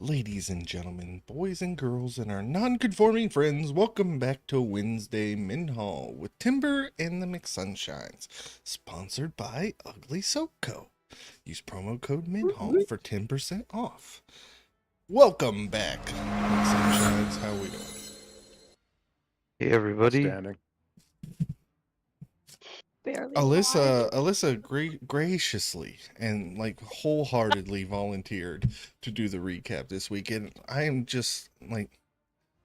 Ladies and gentlemen, boys and girls, and our non-conforming friends, welcome back to Wednesday Minhal with Timber and the McSunshines, sponsored by Ugly Soap Co. Use promo code Minhal for 10% off. Welcome back, McSunshines. How we doing? Hey everybody. Outstanding. Barely Alyssa graciously and like wholeheartedly volunteered to do the recap this week, and I am just like,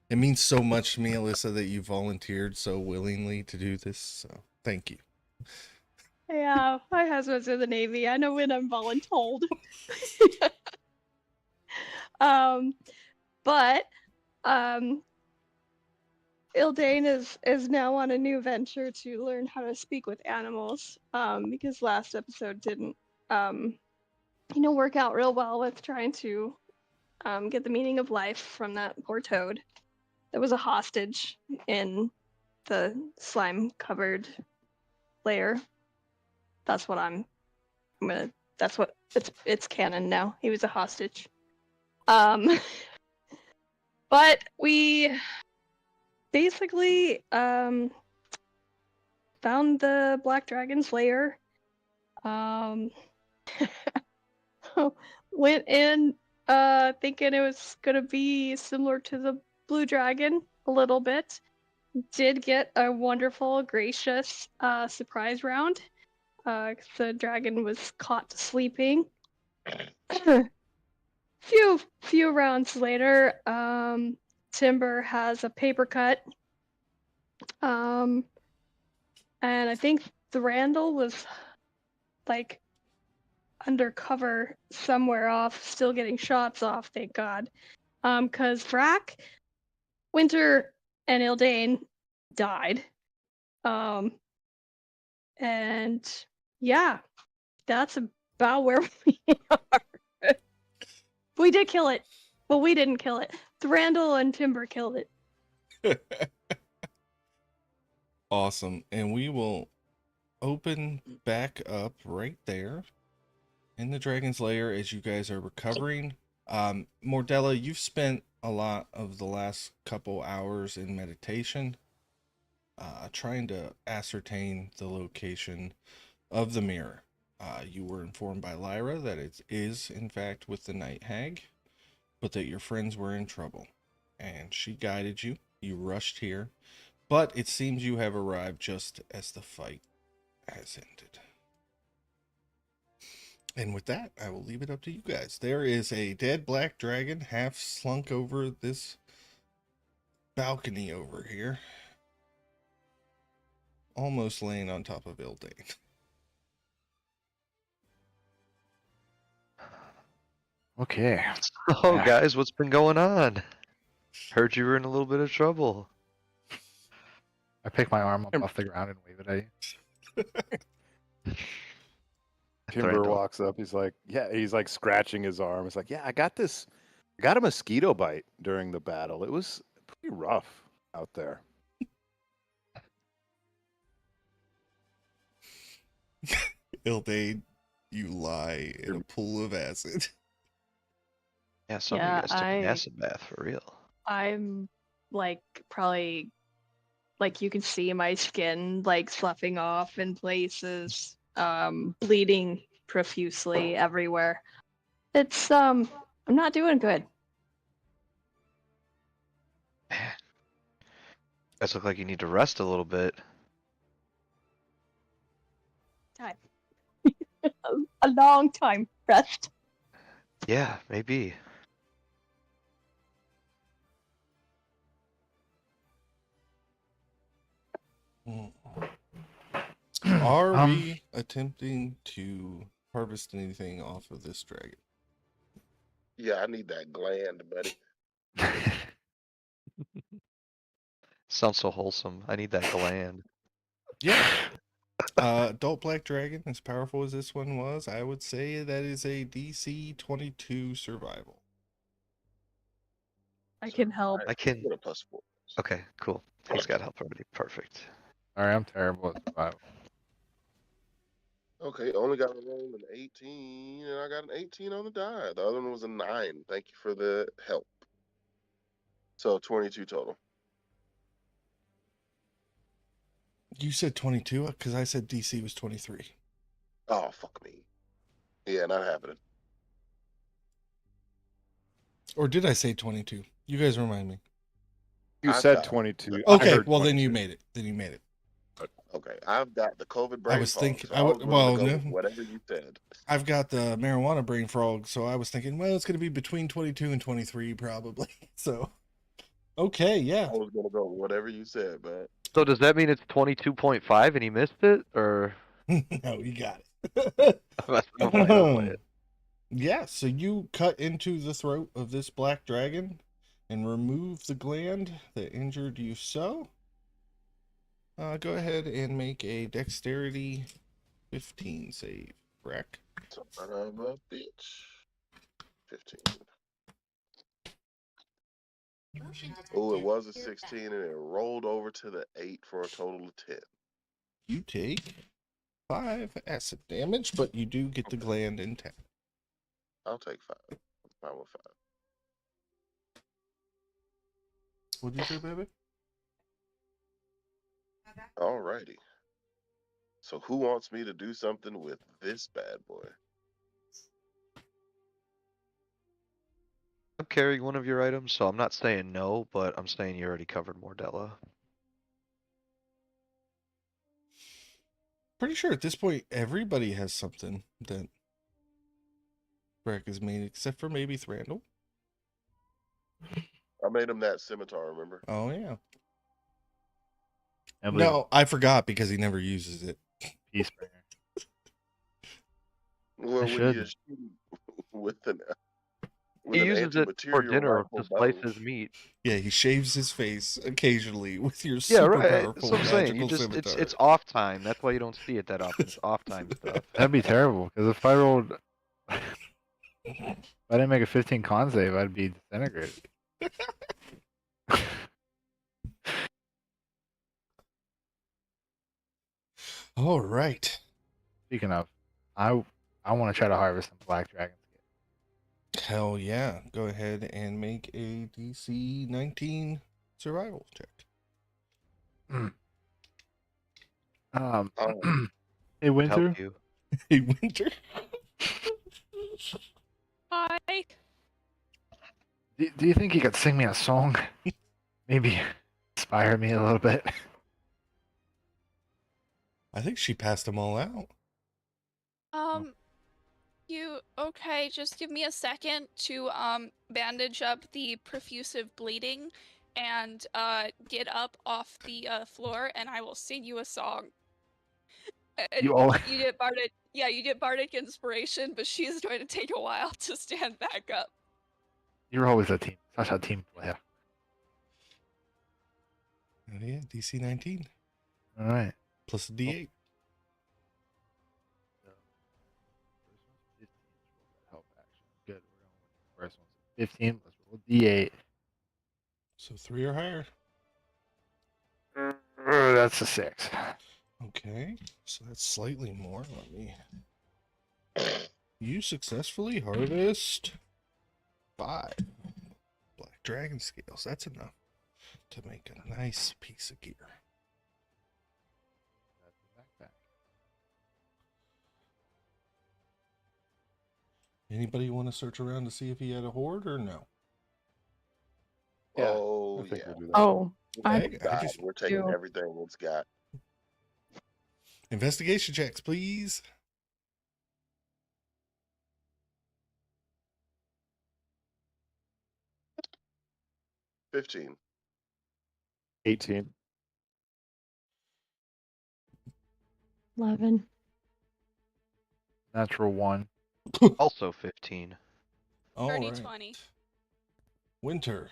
it means so much to me, Alyssa, that you volunteered so willingly to do this. So thank you. Yeah, my husband's in the Navy. I know when I'm voluntold. But Ildane is now on a new venture to learn how to speak with animals. Because last episode didn't work out real well with trying to get the meaning of life from that poor toad that was a hostage in the slime covered lair. That's what that's what it's canon now. He was a hostage. But we basically found the Black Dragon's lair. Went in thinking it was gonna be similar to the Blue Dragon a little bit. Did get a wonderful, gracious surprise round. The dragon was caught sleeping. few rounds later, Timber has a paper cut. And I think the Randall was like undercover somewhere off, still getting shots off, thank God. Cause Vrack, Winter, and Ildane died. And yeah, that's about where we are. We did kill it, but we didn't kill it. Randall and Timber killed it. Awesome. And we will open back up right there in the Dragon's Lair as you guys are recovering. Mordella, you've spent a lot of the last couple hours in meditation, trying to ascertain the location of the mirror. You were informed by Lyra that it is, in fact, with the Night Hag, but that your friends were in trouble, and she guided you. You rushed here, but it seems you have arrived just as the fight has ended. And with that, I will leave it up to you guys. There is a dead black dragon half slunk over this balcony over here, almost laying on top of Ildane. Okay. Oh guys, what's been going on? Heard you were in a little bit of trouble. I pick my arm up off the ground and wave it at you. Timber Thranduil. walks up. He's like, he's like scratching his arm. It's like, I got this. I got a mosquito bite during the battle. It was pretty rough out there. Ildane, you lie in a pool of acid. Yeah, some of you guys took an acid bath for real. I'm like probably like you can see my skin like sloughing off in places, bleeding profusely everywhere. It's I'm not doing good. Man. You guys look like you need to rest a little bit. Time. A long time rest. Yeah, maybe. Are we attempting to harvest anything off of this dragon? Yeah, I need that gland, buddy. Sounds so wholesome. I need that gland. Yeah. Adult black dragon, as powerful as this one was, I would say that is a DC 22 survival. I can help. I can. Get a +4. Okay, cool. He's got help already. Perfect. Sorry, I'm terrible at survival. Okay, only got to roll an 18, and I got an 18 on the die. The other one was a 9. Thank you for the help. So 22 total. You said 22 because I said DC was 23. Oh, fuck me. Yeah, not happening. Or did I say 22? You guys remind me. You I've said got- 22. I Okay, heard well then 22. you made it. Then you made it. Okay, I've got the COVID brain was fog, thinking- so I I w- was willing well, to go no. with whatever you said. I've got the marijuana brain frog, so I was thinking, well, it's going to be between 22 and 23 probably. So, okay, yeah. I was gonna go with whatever you said, man. So does that mean it's 22.5 and he missed it, or No, you got it. I'll play it. Yeah, so you cut into the throat of this black dragon and remove the gland that injured you so. Go ahead and make a dexterity 15 save, Breck. Son of a bitch. 15. Oh, it was a 16, and it rolled over to the 8 for a total of 10. You take 5 acid damage, but you do get the gland intact. I'll take 5. I'm fine with 5. What'd you say, baby? Alrighty. So who wants me to do something with this bad boy? I'm carrying one of your items, so I'm not saying no, but I'm saying you already covered Mordella. Pretty sure at this point everybody has something that Breck has made, except for maybe Thrandle. I made him that scimitar, remember? Oh yeah. I believe No, I forgot because he never uses it. Peacebringer. Well, when should. you're shooting with an He uses it for anti-material dinner rifle to slice bow. his meat. Yeah, he shaves his face occasionally with your Yeah, super right. powerful So I'm saying, magical you just scimitar. it's off time. That's why you don't see it that often. It's off time stuff. That'd be terrible, because if I rolled... if I didn't make a 15 con save, I'd be disintegrated. All right. Speaking of, I want to try to harvest some black dragon skin. Hell yeah. Go ahead and make a DC 19 survival check. Hey, Winter, Help you. Hey, Winter. Hi. do you think you could sing me a song? Maybe inspire me a little bit. I think she passed them all out. You okay? Just give me a second to bandage up the profusive bleeding and get up off the floor, and I will sing you a song. And You all... you get bardic, yeah, you get bardic inspiration, but she's going to take a while to stand back up. You're always a team. Such a team player. Oh yeah, DC 19 All right. plus a D8. Help action. Good. We're going with the first one. 15. Let's roll D8. So 3 or higher. That's a 6. Okay, so that's slightly more. Let me. You successfully harvest 5 black dragon scales. That's enough to make a nice piece of gear. That's the backpack. Anybody want to search around to see if he had a hoard or no? Yeah, Oh, I think yeah. we'll do that. Oh, I Okay, I just We're taking do. everything it's got. investigation checks, please. $15. 18. 11. Natural 1. Also 15. All Dirty right. 20. Winter,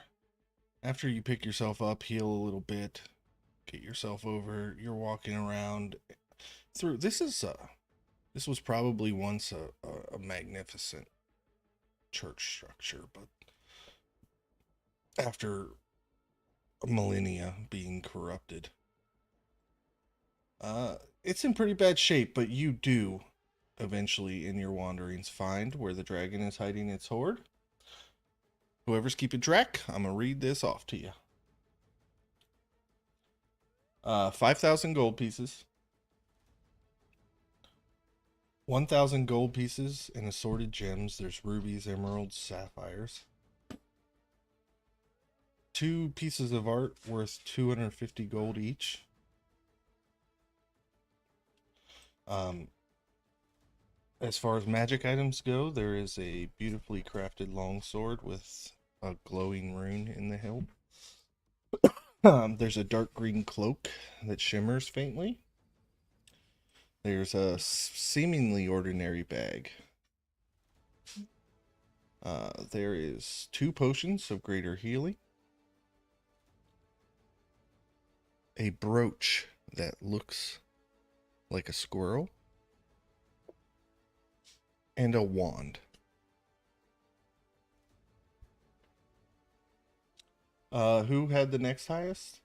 after you pick yourself up, heal a little bit, get yourself over. You're walking around through. This was probably once a magnificent church structure, but after millennia being corrupted, it's in pretty bad shape. But you do eventually in your wanderings find where the dragon is hiding its hoard. Whoever's keeping track, I'm gonna read this off to you. 5,000 gold pieces, 1,000 gold pieces and assorted gems. There's rubies, emeralds, sapphires. 2 pieces of art worth 250 gold each. As far as magic items go, there is a beautifully crafted longsword with a glowing rune in the hilt. There's a dark green cloak that shimmers faintly. There's a seemingly ordinary bag. There is 2 potions of greater healing. A brooch that looks like a squirrel. And a wand. Who had the next highest?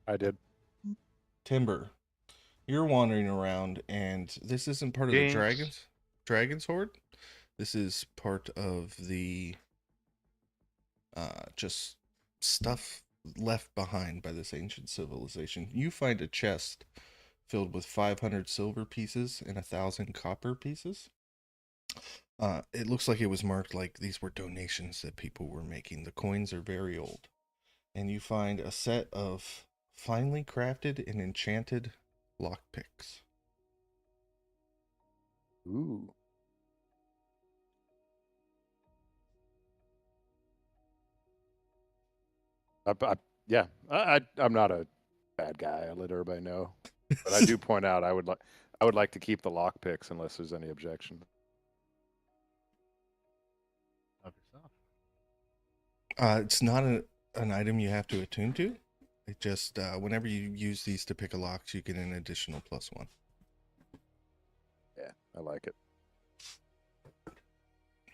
I did. Timber. You're wandering around, and this isn't part of the Jinx. dragon's hoard. This is part of the just stuff left behind by this ancient civilization. You find a chest filled with 500 silver pieces and 1,000 copper pieces. It looks like it was marked like these were donations that people were making. The coins are very old. And you find a set of finely crafted and enchanted lockpicks. Ooh. I'm not a bad guy. I let everybody know, but I do point out I would like to keep the lockpicks unless there's any objection. Help yourself. It's not an item you have to attune to. It just, whenever you use these to pick a lock, you get an additional +1. Yeah, I like it.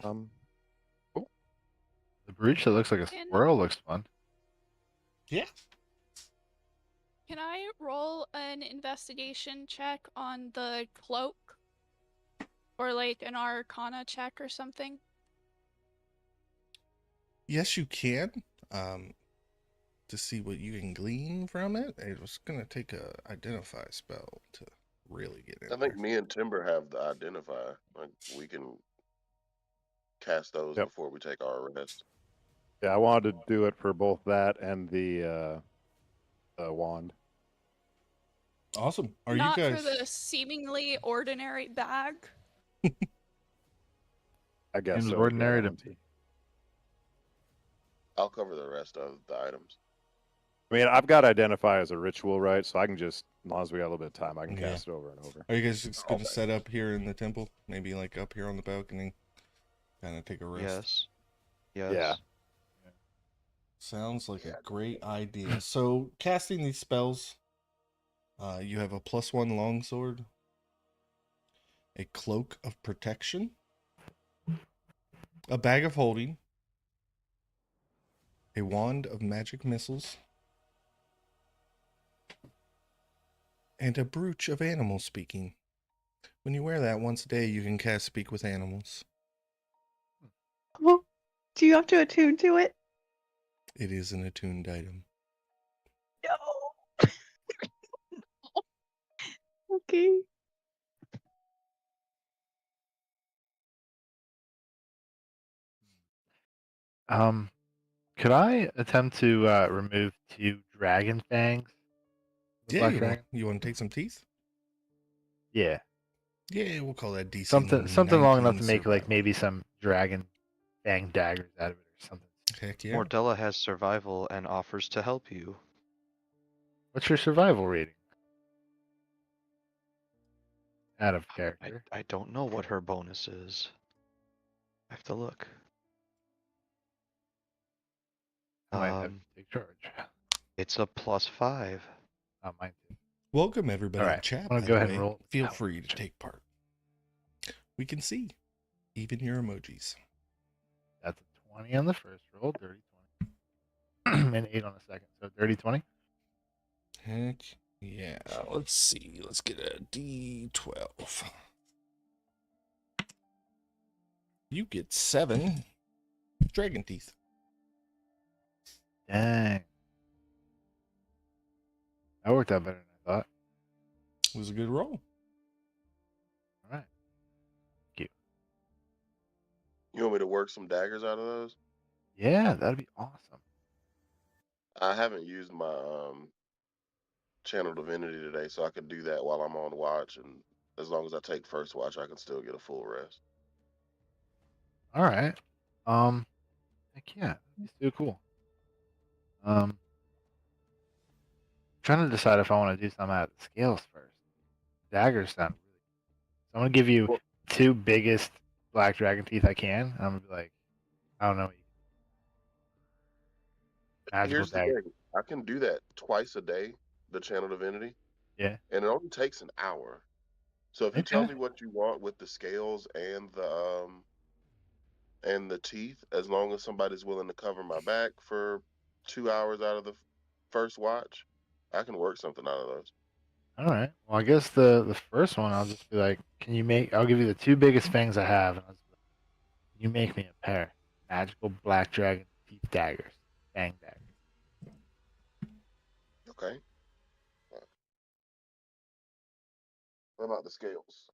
The brooch that looks like a squirrel looks fun. Yeah. Can I roll an investigation check on the cloak? Or like an arcana check or something? Yes, you can. To see what you can glean from it. It was going to take a identify spell to really get in I think there. me and Timber have the identify. Like we can cast those Yep. before we take our rest. Yeah, I wanted to do it for both that and the wand. Awesome. Are Not you guys... for the seemingly ordinary bag? I guess Seems so. ordinary to yeah. me. I'll cover the rest of the items. I mean, I've got identify as a ritual, right? So I can just, as long as we got a little bit of time, I can Yeah. cast it over and over. Are you guys just going to Okay. set up here in the temple? Maybe like up here on the balcony? Kind of take a rest? Yes. Yes. Yeah. Sounds like a great idea. So, casting these spells, you have a +1 longsword, a cloak of protection, a bag of holding, a wand of magic missiles, and a brooch of animal speaking. When you wear that once a day, you can cast Speak with Animals. Well, do you have to attune to it? It is an attuned item. No. Okay. Could I attempt to remove 2 dragon fangs? from the Yeah, black you dragon? want to take some teeth? Yeah. Yeah, we'll call that DC. Something long enough to 19 make like survival. maybe some dragon fang daggers out of it or something. Heck yeah. Mordella has survival and offers to help you. What's your survival rating? Out of I, character. I don't know what her bonus is. I have to look. I might have to take charge. It's a +5. Oh, mine too. Welcome everybody All in right, chat. I'm gonna by go the ahead and way. roll. Feel Oh, free to sure. take part. We can see even your emojis. That's a 20 on the first roll, dirty 20. And 8 on the second. So dirty 20. Heck yeah. Let's see. Let's get a D12. You get 7 dragon teeth. Dang. That worked out better than I thought. It was a good roll. All right. Thank You want me to work some daggers out of those? you. Yeah, that'd be awesome. I haven't used my channel divinity today, so I can do that while I'm on watch, and as long as I take first watch, I can still get a full rest. All right. Heck yeah, that'd be so cool. Trying to decide if I want to do something out of the scales first. Daggers sound really. So I'm gonna give you Well, 2 biggest black dragon teeth I can. And I'm gonna be like, I don't know, magical here's the dagger. thing: I can do that twice a day, the channel divinity, Yeah. and it only takes an hour. So if you tell Okay. me what you want with the scales and the teeth, as long as somebody's willing to cover my back for 2 hours out of the first watch, I can work something out of those. All right. Well, I guess the first one I'll just be like, can you make? I'll give you the 2 biggest fangs I have, and I'll just be like, you make me a pair magical black dragon teeth daggers, fang daggers. Okay. What about the scales?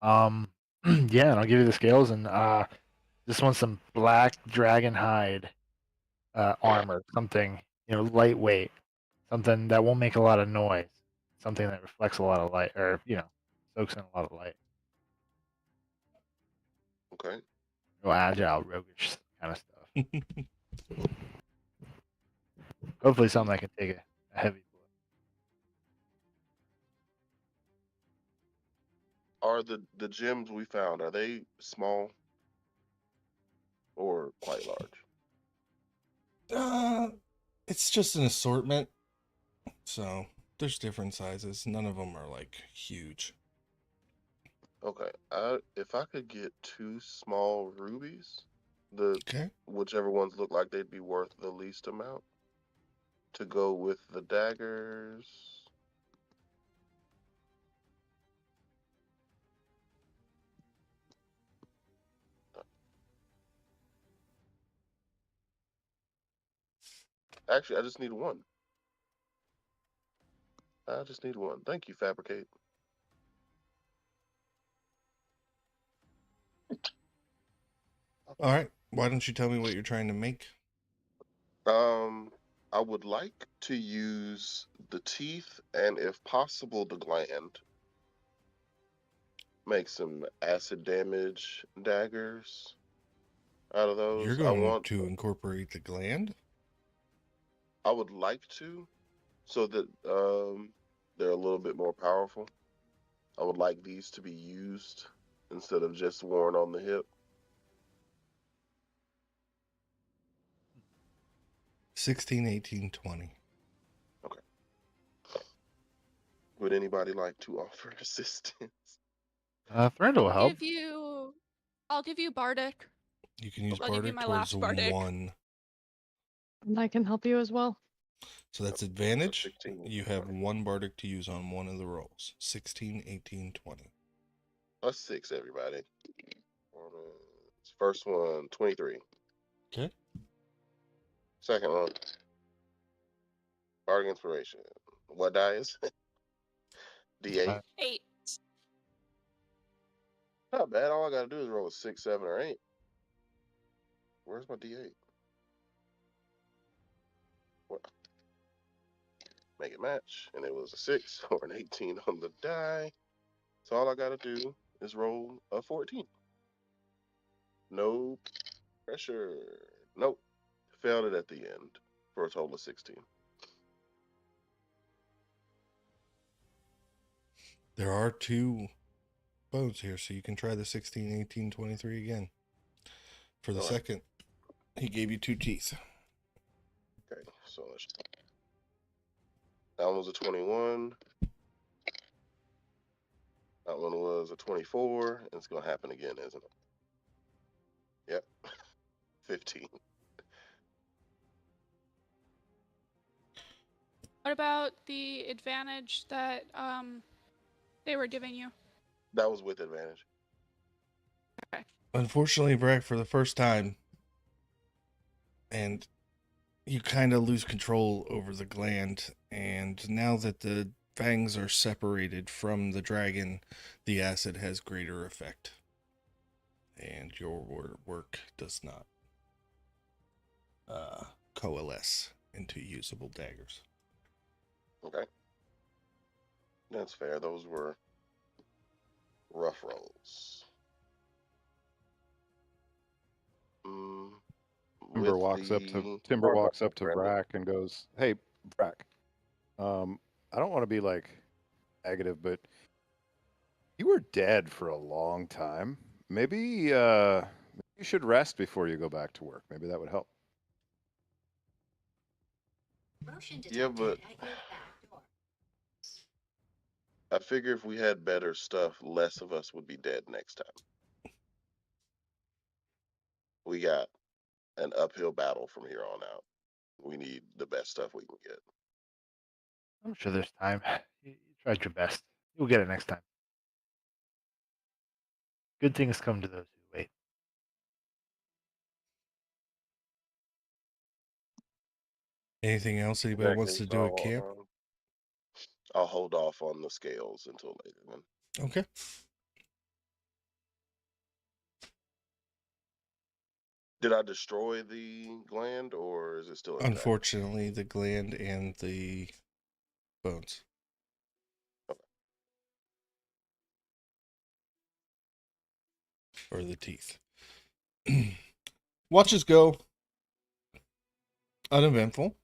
Yeah, and I'll give you the scales, and just want some black dragon hide armor, something lightweight, something that won't make a lot of noise, something that reflects a lot of light, or soaks in a lot of light. Okay. Real agile, roguish kind of stuff. Hopefully, something that can take a heavy blow. Are the gems we found, are they small or quite large? It's just an assortment. So there's different sizes. None of them are like huge. Okay. If I could get 2 small rubies, the Okay. whichever ones look like they'd be worth the least amount, to go with the daggers. Actually, I just need 1. I just need 1. Thank you, Fabricate. All right. Why don't you tell me what you're trying to make? I would like to use the teeth and, if possible, the gland. Make some acid damage daggers out of You're those. going to incorporate the gland? I would like to, so that they're a little bit more powerful. I would like these to be used instead of just worn on the hip. 16, 18, 20. Okay. Would anybody like to offer assistance? Thread will help. I'll give you Bardic. You can use I'll give you bardic my towards last bardic. 1. And I can help you as well. So that's So advantage. 16, You have 20. 1 bardic to use on one of the rolls. 16, 18, 20. Plus 6, everybody. First one, 23. Okay. Second one, Bardic Inspiration. What die is it? D8. 8. Not bad. All I gotta do is roll a 6, 7, or 8. Where's my D8? What? Make it match, and it was a 6 or an 18 on the die. So all I gotta do is roll a 14. No pressure. Nope. Failed it at the end for a total of 16. There are 2 bones here, so you can try the 16, 18, 23 again. For the All right. second, he gave you 2 teeth. Okay, so that one was a 21. That one was a 24. And it's gonna happen again, isn't it? Yep. 15. What about the advantage that they were giving you? That was with advantage. Okay. Unfortunately, Brack, for the first time, and you kind of lose control over the gland. And now that the fangs are separated from the dragon, the acid has greater effect. And your work does not coalesce into usable daggers. Okay. That's fair. Those were rough rolls. Timber With walks up to the Timber walks up to Brandon. Brack and goes, "Hey, Brack. I don't want to be like negative, but you were dead for a long time. Maybe you should rest before you go back to work. Maybe that would help." Yeah, but I figure if we had better stuff, less of us would be dead next time. We got an uphill battle from here on out. We need the best stuff we can get. I'm sure there's time. You tried your best. You'll get it next time. Good things come to those who wait. Anything else anybody wants to do at So, camp? I'll hold off on the scales until later then. Okay. Did I destroy the gland or is it still intact? Unfortunately, the gland and the bones. Okay. Or the teeth. Watches go uneventful.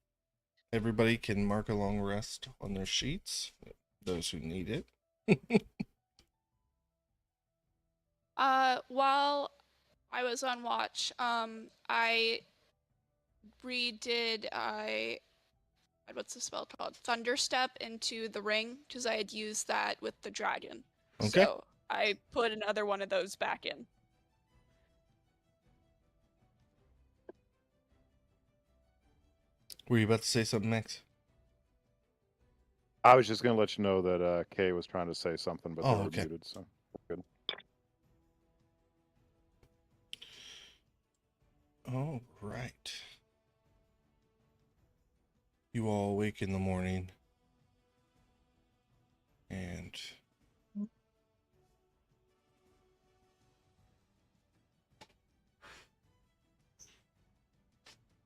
Everybody can mark a long rest on their sheets, those who need it. While I was on watch, I redid what's the spell called? Thunderstep into the ring, because I had used that with the dragon. Okay. So I put another one of those back in. Were you about to say something, Max? I was just going to let you know that Kay was trying to say something, but they were Okay. muted. So good. All right. You all wake in the morning and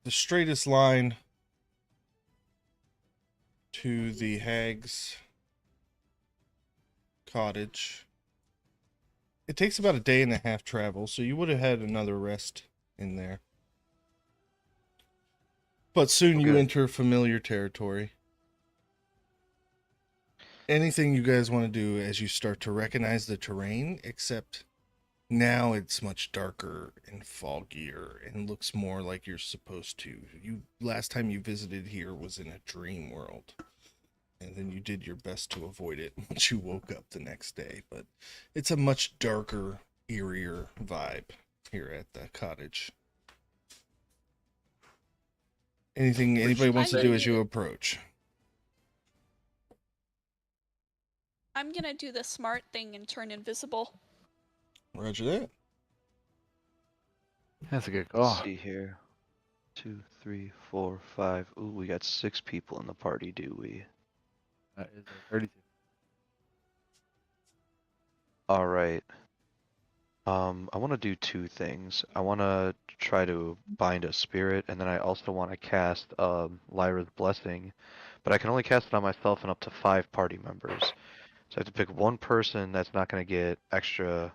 the straightest line to the hag's cottage. It takes about a day and a half travel, so you would have had another rest in there. But soon you Okay. enter familiar territory. Anything you guys want to do as you start to recognize the terrain, except now it's much darker and foggier and looks more like you're supposed to. You last time you visited here was in a dream world. And then you did your best to avoid it once you woke up the next day. But it's a much darker, eerier vibe here at the cottage. Anything anybody wants to do as you approach? I'm gonna do the smart thing and turn invisible. Roger that. That's a good Let's call. see here. 2, 3, 4, 5. Ooh, we got 6 people in the party, do we? That is a 32. All right. I want to do 2 things. I want to try to bind a spirit, and then I also want to cast Lyra's Blessing, but I can only cast it on myself and up to 5 party members. So I have to pick one person that's not going to get extra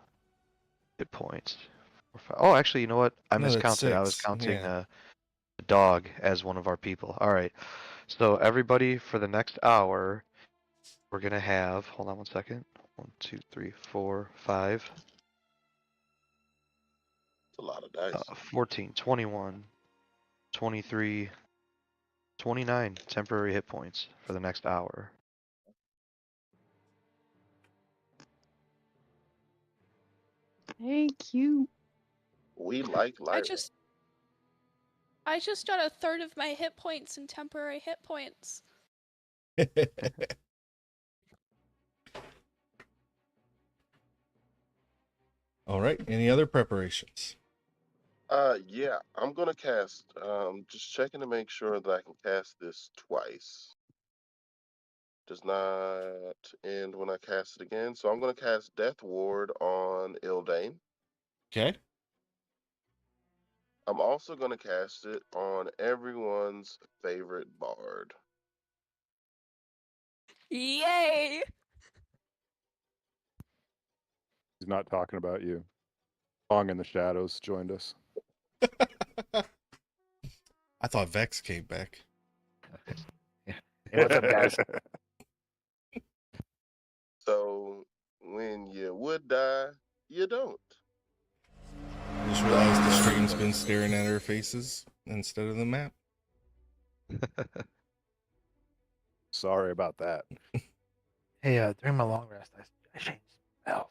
hit points. Oh, actually, you know what? I No, that's miscounted. I was 6. counting Yeah. the dog as one of our people. All right. So everybody, for the next hour, we're going to have, hold on one second. 1, 2, 3, 4, 5. It's a lot of dice. 14, 21, 23, 29 temporary hit points for the next hour. Thank you. We like Lyra. I just got a third of my hit points in temporary hit points. All right. Any other preparations? Yeah, I'm gonna cast. Just checking to make sure that I can cast this twice. Does not end when I cast it again, so I'm gonna cast Death Ward on Ildane. Okay. I'm also gonna cast it on everyone's favorite bard. Yay! He's not talking about you. Long in the Shadows joined us. I thought Vex came back. Hey, what's up, guys? So when you would die, you don't. I just realized the stream's been staring at our faces instead of the map. Sorry about that. Hey, during my long rest, I changed spells.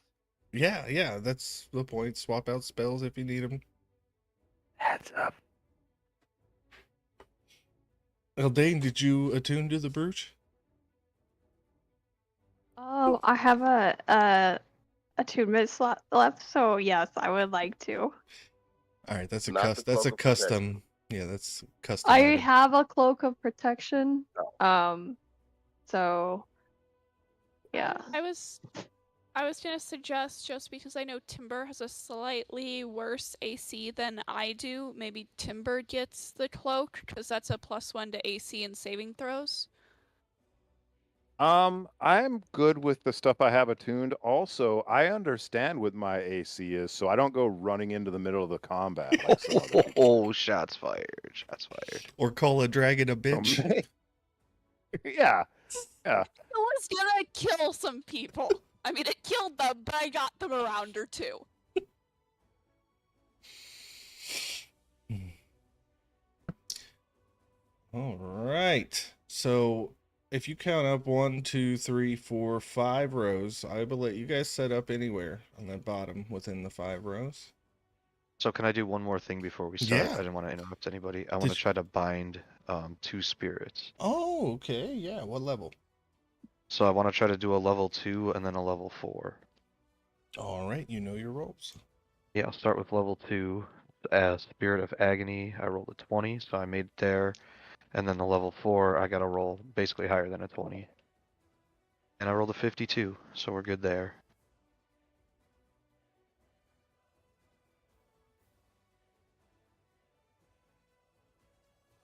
Yeah, that's the point. Swap out spells if you need them. Heads up. Eldane, did you attune to the brute? Oh, I have a attunement slot left, so yes, I would like to. All right, that's a Not the that's a Cloak of Protection. custom. Yeah, that's custom. I item. have a cloak of protection. So yeah. I was gonna suggest, just because I know Timber has a slightly worse AC than I do, maybe Timber gets the cloak, because that's a +1 to AC and saving throws. I'm good with the stuff I have attuned. Also, I understand what my AC is, so I don't go running into the middle of the combat like some other people. Oh, shots fired. Shots fired. Or call a dragon a bitch. Yeah. Yeah. It was gonna kill some people. I mean, it killed them, but I got them a round or two. All right. So if you count up 1, 2, 3, 4, 5 rows, I will let you guys set up anywhere on the bottom within the 5 rows. So can I do one more thing before we start? Yeah. I didn't want to interrupt anybody. I want to you- try to bind 2 spirits. Oh, okay. Yeah. What level? So I want to try to do a level 2 and then a level 4. All right. You know your roles. Yeah, I'll start with level 2. Spirit of Agony, I rolled a 20, so I made it there. And then the level 4, I got to roll basically higher than a 20. And I rolled a 52, so we're good there.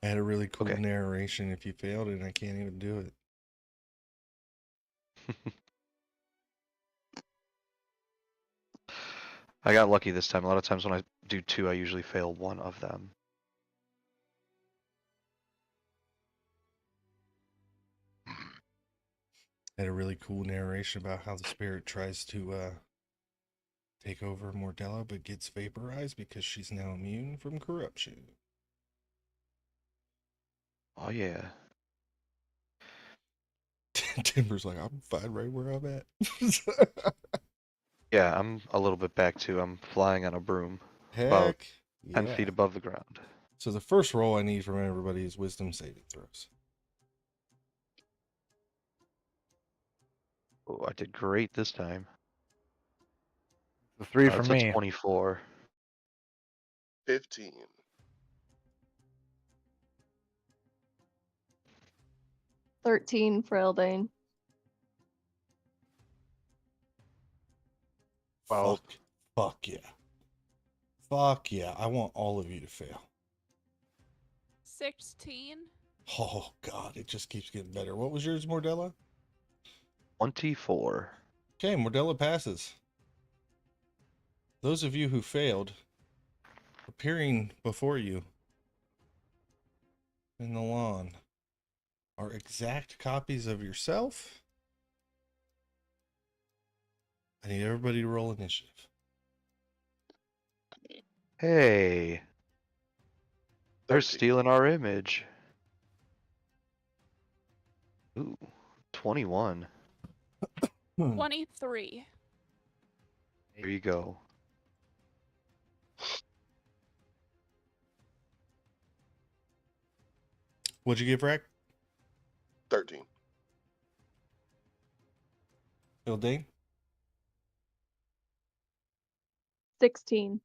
I had a really cool Okay. narration if you failed and I can't even do it. I got lucky this time. A lot of times when I do 2, I usually fail one of them. I had a really cool narration about how the spirit tries to take over Mordella but gets vaporized because she's now immune from corruption. Oh yeah. Timber's like, I'm fine right where I'm at. Yeah, I'm a little bit back too. I'm flying on a broom, about Heck 10 yeah. feet above the ground. So the first roll I need from everybody is wisdom saving throws. Oh, I did great this time. The 3 That's for a me. 24. 15. $13 for Eldane. Well- Fuck yeah. Fuck yeah. I want all of you to fail. 16. Oh god, it just keeps getting better. What was yours, Mordella? 24. Okay, Mordella passes. Those of you who failed, appearing before you in the lawn are exact copies of yourself. I need everybody to roll initiative. Hey, they're 13. stealing our image. Ooh, 21. 23. There you go. What'd you give, Rack? 13. Ildane? 16.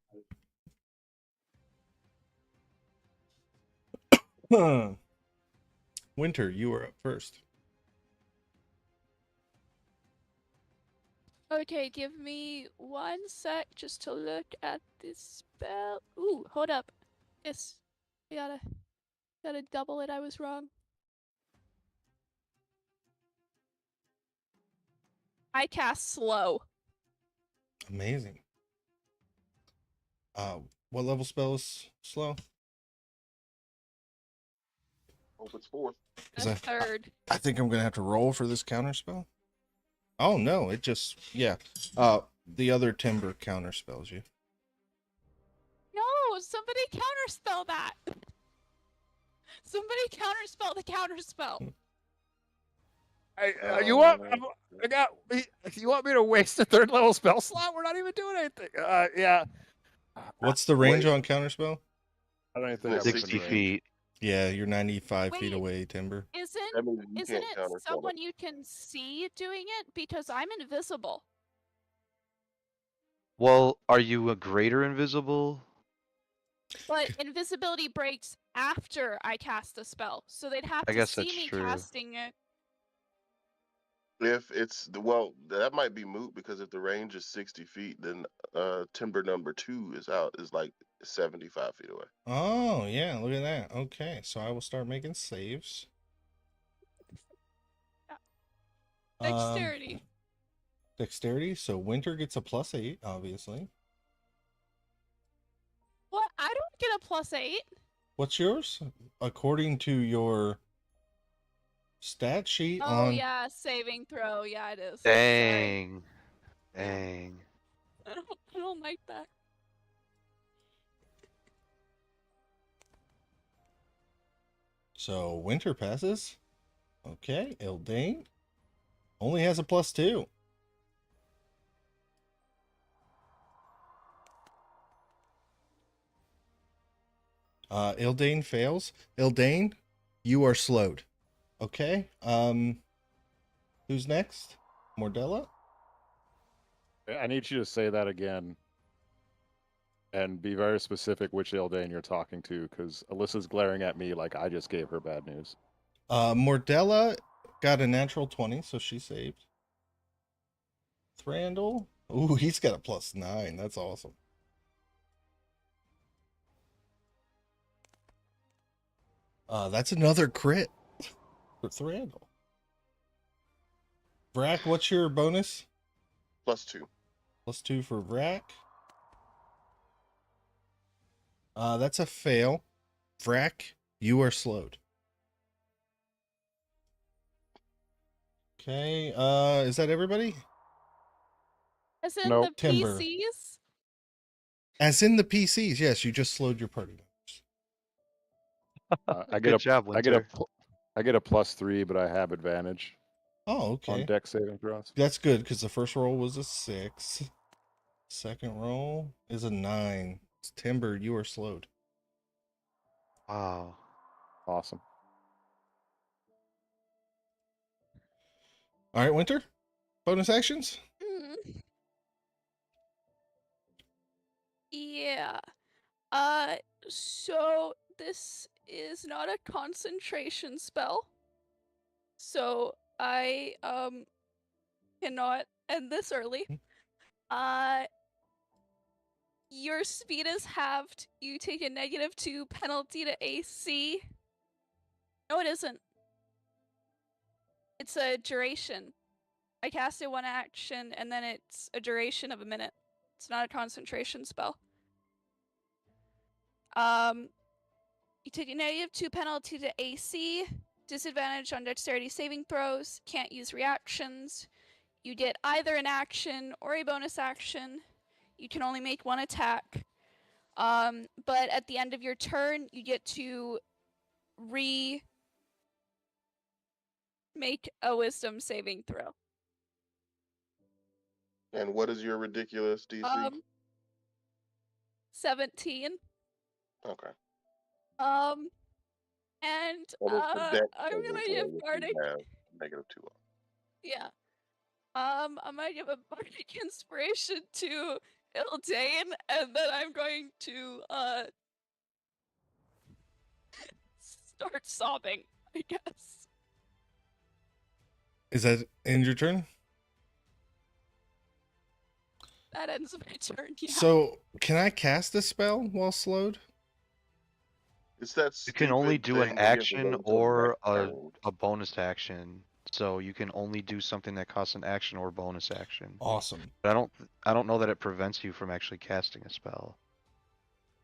Winter, you are up first. Okay, give me 1 sec just to look at this spell. Ooh, hold up. Yes, I gotta double it. I was wrong. I cast slow. Amazing. What level spell is slow? Hope it's 4th. Is A that- third. I think I'm gonna have to roll for this counter spell. Oh no, it just the other timber counter spells you. No, somebody counterspell that. Somebody counterspell the counterspell. You want? You want me to waste a 3rd level spell slot? We're not even doing anything. Yeah. What's the range Wait. on counter spell? I don't even think Yeah, I'm 60 within range. feet. Yeah, you're 95 feet Wait. away, timber. That means you Isn't can't it counterspell someone it. you can see doing it? Because I'm invisible. Well, are you a greater invisible? But invisibility breaks after I cast the spell, so they'd have I to guess see that's me true. casting it. If it's well, that might be moot because if the range is 60 feet, then timber number 2 is like 75 feet away. Oh yeah, look at that. Okay, so I will start making saves. Dexterity. Dexterity. So Winter gets a +8, obviously. What? I don't get a +8. What's yours? According to your stat sheet Oh on yeah, saving throw. Yeah, it is. Dang. Yeah. Dang. I don't like that. So Winter passes. Okay, Eldane only has a +2. Eldane fails. Eldane, you are slowed. Okay. Who's next? Mordella? I need you to say that again. And be very specific which Eldane you're talking to, because Alyssa's glaring at me like I just gave her bad news. Mordella got a natural 20, so she saved. Thrandle. Ooh, he's got a +9. That's awesome. That's another crit for Thrandle. Vrack, what's your bonus? +2. +2 for Vrack. That's a fail. Vrack, you are slowed. Okay, is that everybody? As in Nope. the Timber. PCs? As in the PCs, yes, you just slowed your party members. Good job, Winter. I get a +3, but I have advantage Oh, on okay. deck saving throws. That's good because the first roll was a 6. Second roll is a 9. Timber, you are slowed. Wow. Awesome. All right, Winter. Bonus actions. Mm. Yeah. So this is not a concentration spell. So I cannot end this early. Your speed is halved. You take a -2 penalty to AC. No, it isn't. It's a duration. I cast it 1 action, and then it's a duration of a minute. It's not a concentration spell. You take a -2 penalty to AC, disadvantage on dexterity saving throws, can't use reactions. You get either an action or a bonus action. You can only make 1 attack. But at the end of your turn, you get to make a wisdom saving throw. And what is your ridiculous DC? 17. Okay. And Well, it's the deck I'm saving gonna throw, give which bardic. you have -2 on. Yeah. I'm gonna give a bardic inspiration to Ildane, and then I'm going to start sobbing, I guess. Is that end your turn? That ends my turn, yeah. So, can I cast a spell while slowed? It's that You can only stupid do an thing where you have to action wait until or next turn. a bonus action. So you can only do something that costs an action or bonus action. Awesome. But I don't know that it prevents you from actually casting a spell.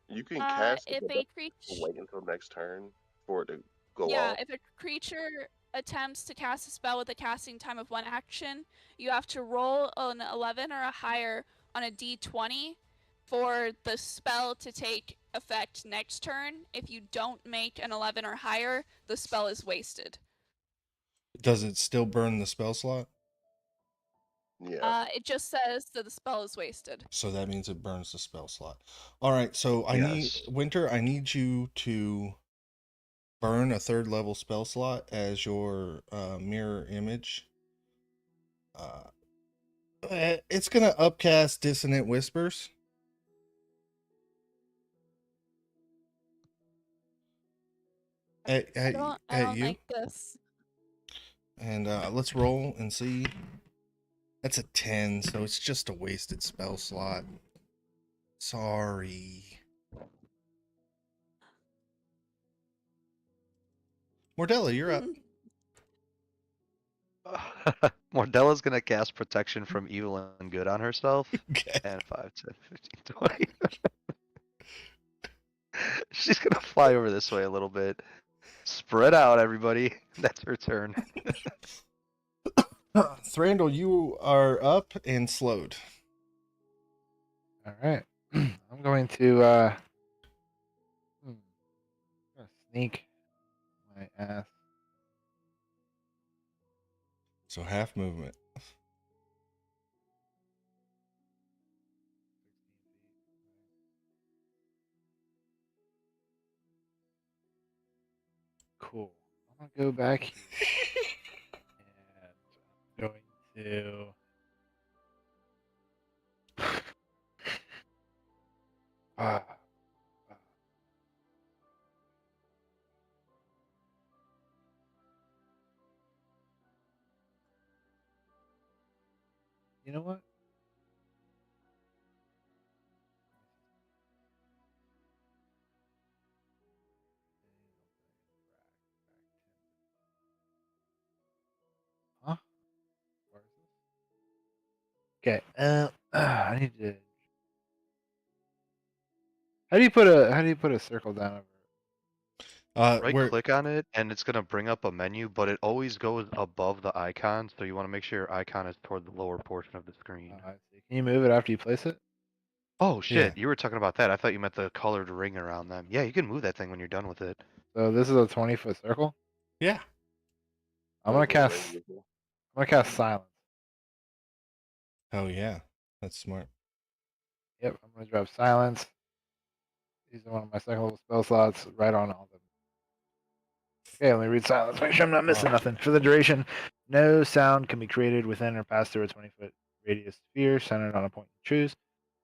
You can cast it, If but a that's creature, wait until next turn for it to go yeah, off. if a creature attempts to cast a spell with a casting time of 1 action, you have to roll an 11 or a higher on a d20 for the spell to take effect next turn. If you don't make an 11 or higher, the spell is wasted. Does it still burn the spell slot? Yeah. It just says that the spell is wasted. So that means it burns the spell slot. All right. So I need Yes. Winter. I need you to burn a 3rd level spell slot as your mirror image. It's gonna upcast Dissonant Whispers. At I don't you. like this. And let's roll and see. That's a 10, so it's just a wasted spell slot. Sorry. Mordella, you're up. Mordella's gonna cast protection from evil and good on herself. Okay. And 5, 10, 15, 20. She's gonna fly over this way a little bit. Spread out, everybody. That's her turn. Thranduil, you are up and slowed. All right. I'm going to gonna sneak my ass. So half movement. 16 feet. Cool. I'm gonna go back here. And I'm going to ah, you know what? Huh? Where is this? Okay. I need to. How do you put a circle down over it? Right Where click on it and it's gonna bring up a menu, but it always goes above the icon, so you want to make sure your icon is toward the lower portion of the screen. Oh, I see. Can you move it after you place it? Oh shit, Yeah. you were talking about that. I thought you meant the colored ring around them. Yeah, you can move that thing when you're done with it. So this is a 20-foot circle. Yeah. I'm gonna Over the cast. radio. I'm gonna cast silence. Oh yeah. That's smart. Yep. I'm gonna drop silence. These are one of my second level spell slots. Right on all of them. Okay, let me read silence. Make sure I'm not missing nothing. For the duration, no sound can be created within or pass through a 20-foot radius sphere centered on a point you choose.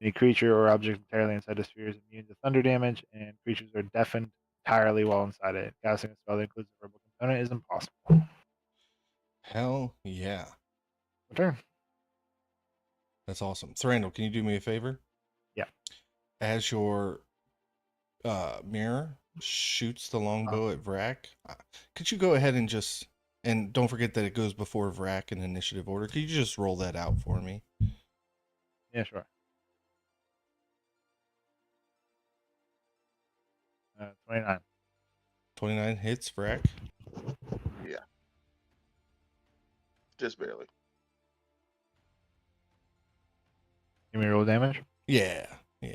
Any creature or object entirely inside the sphere is immune to thunder damage, and creatures are deafened entirely while inside it. Casting a spell that includes a verbal component is impossible. Hell yeah. Return. That's awesome. Thranduil, can you do me a favor? Yeah. As your mirror shoots the longbow at Vrak, could you go ahead and just, and don't forget that it goes before Vrak in initiative order. Could you just roll that out for me? Yeah, sure. 29. 29 hits, Vrak. Yeah. Just barely. Give me roll damage. Yeah. Yeah.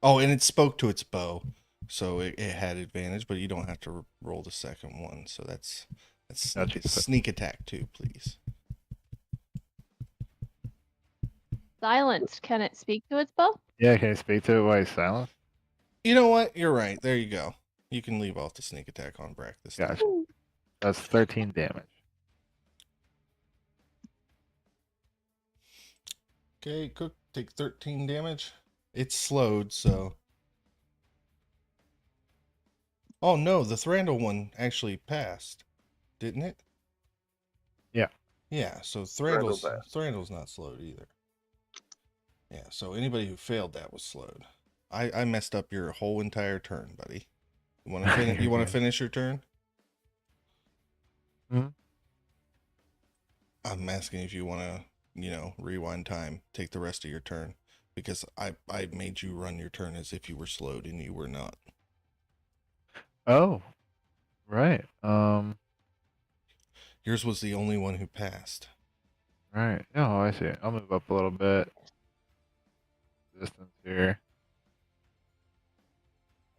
Oh, and it spoke to its bow, so it had advantage, but you don't have to roll the second one. So that's Gotcha. sneak attack too, please. Silence. Can it speak to its bow? Yeah, can you speak to it while he's silent? You know what? You're right. There you go. You can leave off the sneak attack on Vrak this time. Gotcha. That's 13 damage. Okay, Cook, take 13 damage. It's slowed, so. Oh no, the Thranduil one actually passed, didn't it? Yeah. Yeah, so Thranduil Thranduil's not slowed either. Yeah, so anybody who failed that was slowed. I messed up your whole entire turn, buddy. You want to finish? You want to finish your turn? Hmm? I'm asking if you want to, rewind time, take the rest of your turn, because I made you run your turn as if you were slowed and you were not. Oh, right. Yours was the only one who passed. Right. Oh, I see. I'll move up a little bit. Distance here.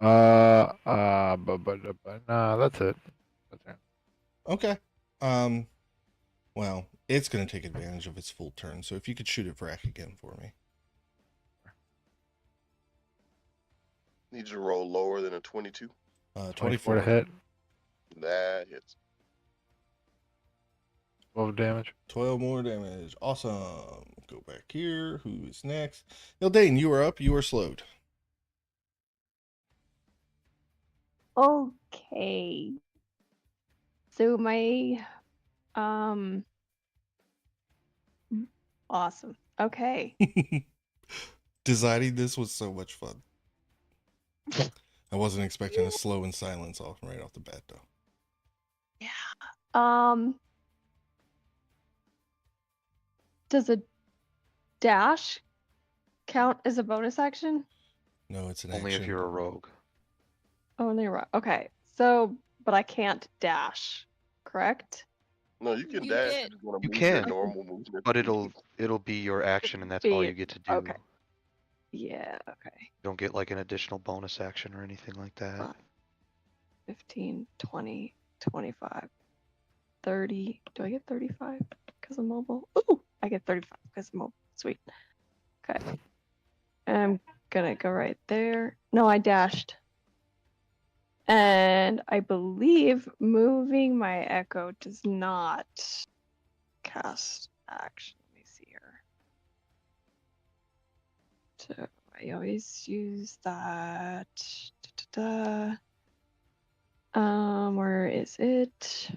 No, that's it. That's it. Okay. Well, it's gonna take advantage of its full turn. So if you could shoot at Vrak again for me. Need you to roll lower than a 22. 24 to hit. That hits. 12 damage. 12 more damage. Awesome. Go back here. Who is next? Hildane, you are up. You are slowed. Okay. So my awesome. Okay. Designing this was so much fun. I wasn't expecting a slow and silence off right off the bat though. Yeah. Does a dash count as a bonus action? No, it's an Only action. if you're a rogue. Only right. Okay. So, but I can't dash, correct? No, you can You dash. get- You just want to You move your can, normal movement. but it'll be your action, and that's all Be- you get to do. okay. Yeah, okay. You don't get like an additional bonus action or anything like that. 15, 20, 25, 30. Do I get 35 because I'm mobile? Ooh, I get 35 because I'm mobile. Sweet. Okay. I'm gonna go right there. No, I dashed. And I believe moving my echo does not cast action. Let me see here. So I always use that. Where is it?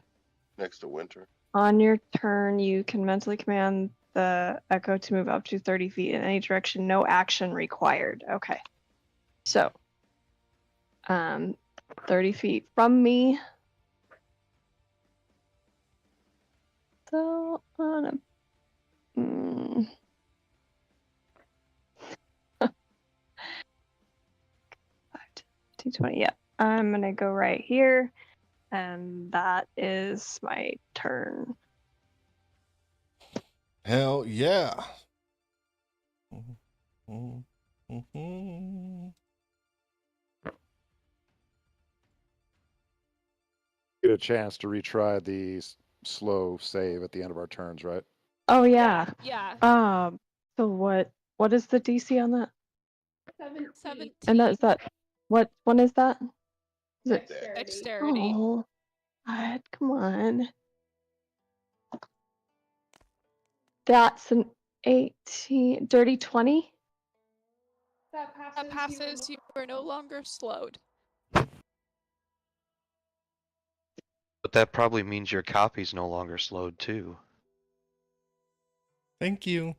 Next to winter. On your turn, you can mentally command the echo to move up to 30 feet in any direction. No action required. Okay. So, 30 feet from me. So, on a. 5, 10, 20. Yeah. I'm going to go right here. And that is my turn. Hell yeah. Mhm. Get a chance to retry the slow save at the end of our turns, right? Oh, yeah. Yeah. So what is the DC on that? 17. And that's that. What one is that? Is it? Dexterity. Oh, God, come on. That's an 18. Dirty 20? That passes. You are no longer slowed. But that probably means your copy's no longer slowed too. Thank you.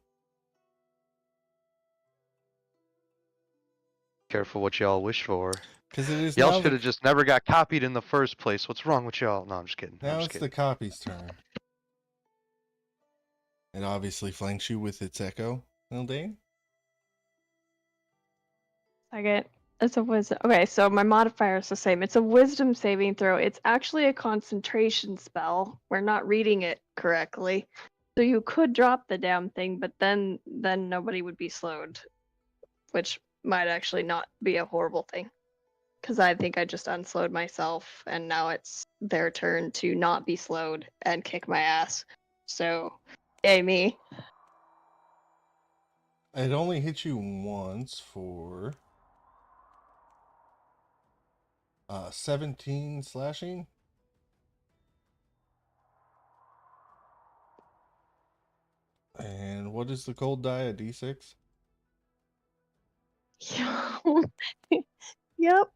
Careful what y'all wish for. Because it is Y'all now should have just never got copied in the first place. What's wrong with y'all? No, I'm just kidding. now I'm it's just the kidding. copy's turn. It obviously flanks you with its echo, Hildane. Second. It's a wisdom. Okay, so my modifier is the same. It's a wisdom saving throw. It's actually a concentration spell. We're not reading it correctly. So you could drop the damn thing, but then nobody would be slowed, which might actually not be a horrible thing. Because I think I just unslowed myself, and now it's their turn to not be slowed and kick my ass. So, yay me. It only hit you once for 17 slashing. And what is the cold die? A D6? Yep.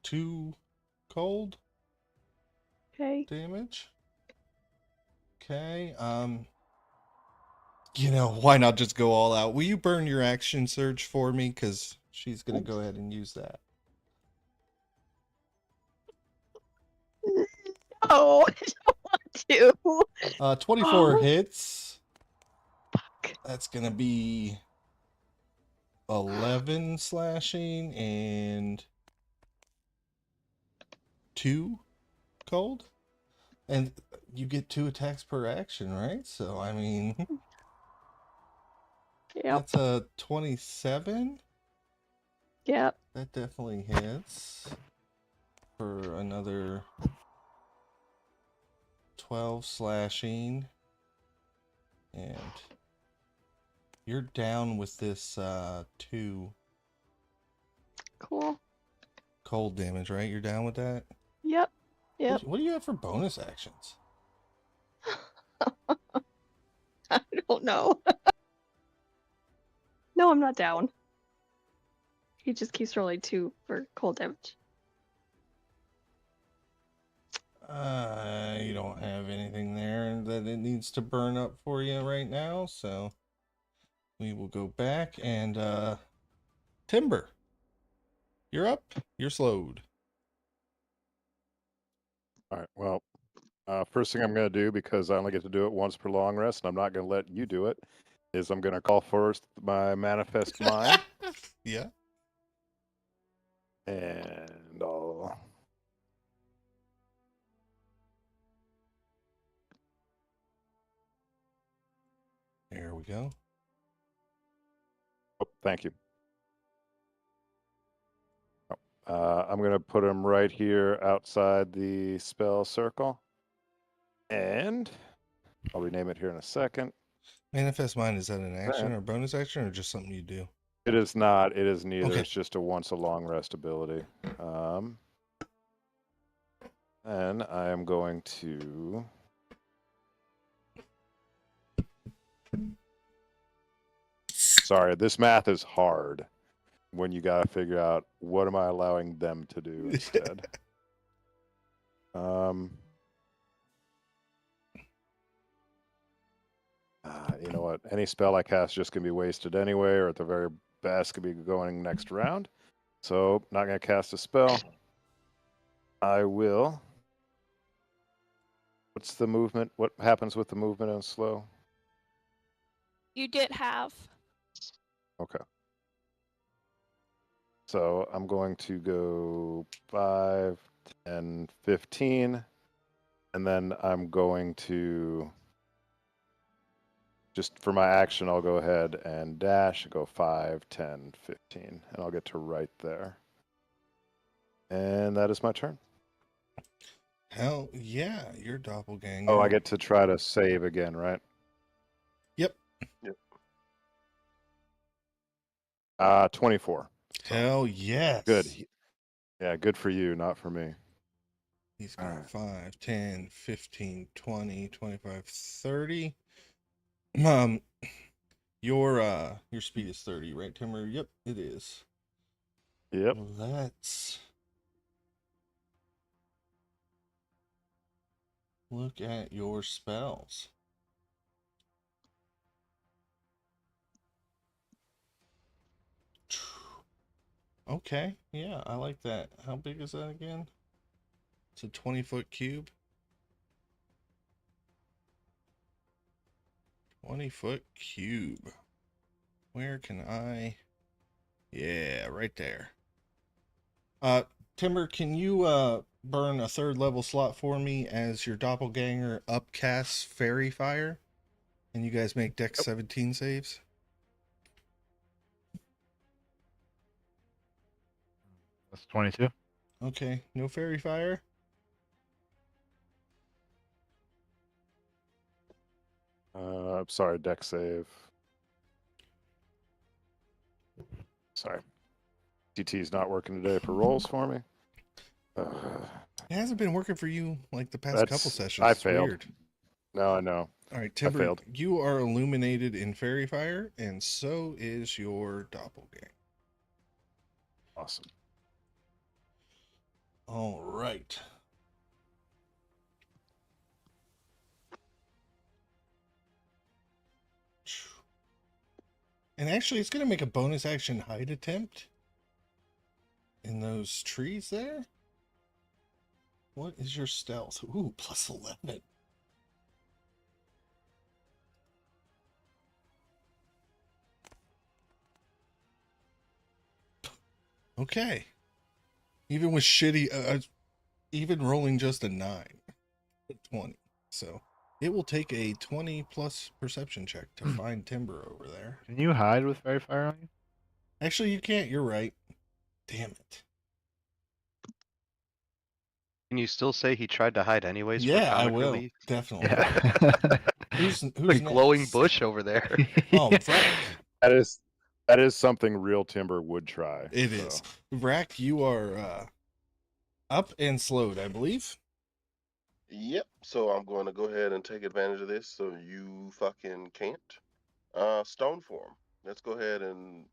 2 cold Okay. damage. Okay. Why not just go all out? Will you burn your action surge for me? Because she's gonna go ahead and use that. Oh, I don't want to. 24 Oh, hits. fuck. That's gonna be 11 slashing and 2 cold. And you get 2 attacks per action, right? So, I mean, Yep. that's a 27. Yep. That definitely hits for another 12 slashing. And you're down with this 2 Cool. cold damage, right? You're down with that? Yep. Yep. What do you have for bonus actions? I don't know. No, I'm not down. He just keeps rolling 2 for cold damage. You don't have anything there that it needs to burn up for you right now, so we will go back and Timber, you're up. You're slowed. All right. Well, first thing I'm going to do, because I only get to do it once per long rest, and I'm not going to let you do it, is I'm going to call first my manifest mind, Yeah. and I'll. There we go. Oh, thank you. I'm going to put him right here outside the spell circle. And I'll rename it here in a second. Manifest Mind, is that an action Right. or bonus action or just something you do? It is not. It is neither. Okay. It's just a once a long rest ability. And I am going to. Sorry, this math is hard when you got to figure out what am I allowing them to do instead. You know what? Any spell I cast just can be wasted anyway, or at the very best could be going next round. So, not going to cast a spell. I will. What's the movement? What happens with the movement and slow? You get half. Okay. So I'm going to go 5, 10, 15. And then I'm going to, just for my action, I'll go ahead and dash, go 5, 10, 15. And I'll get to right there. And that is my turn. Hell yeah, you're doppelganger. Oh, I get to try to save again, right? Yep. 24. Hell yes. Good. Yeah, good for you, not for me. He's got Alright. 5, 10, 15, 20, 25, 30. Your speed is 30, right, Timber? Yep, it is. Yep. Let's look at your spells. Okay, yeah, I like that. How big is that again? It's a 20-foot cube. 20-foot cube. Where can I? Yeah, right there. Timber, can you burn a 3rd level slot for me as your doppelganger upcasts fairy fire? And you guys make Dex 17 saves? That's 22. Okay, no fairy fire. Sorry, deck save. Sorry. TT's not working today for rolls for me. It hasn't been working for you like the past couple That's- sessions. I It's failed. weird. No, I know. All right, Timber, failed. you are illuminated in fairy fire, and so is your doppelganger. Awesome. All right. And actually, it's going to make a bonus action hide attempt in those trees there. What is your stealth? Ooh, plus 11. Okay. Even with shitty, even rolling just a 9, 20. So it will take a 20 plus perception check to find Timber over there. Can you hide with fairy fire on you? Actually, you can't. You're right. Damn it. Can you still say he tried to hide anyways for Yeah, I comic will. relief? Definitely. Yeah. Who's A glowing next? bush over there. Oh, Yeah. Vrack. That is something real Timber would try. It is. Vrack, you are up and slowed, I believe. Yep. So I'm going to go ahead and take advantage of this so you fucking can't. Stone form. Let's go ahead and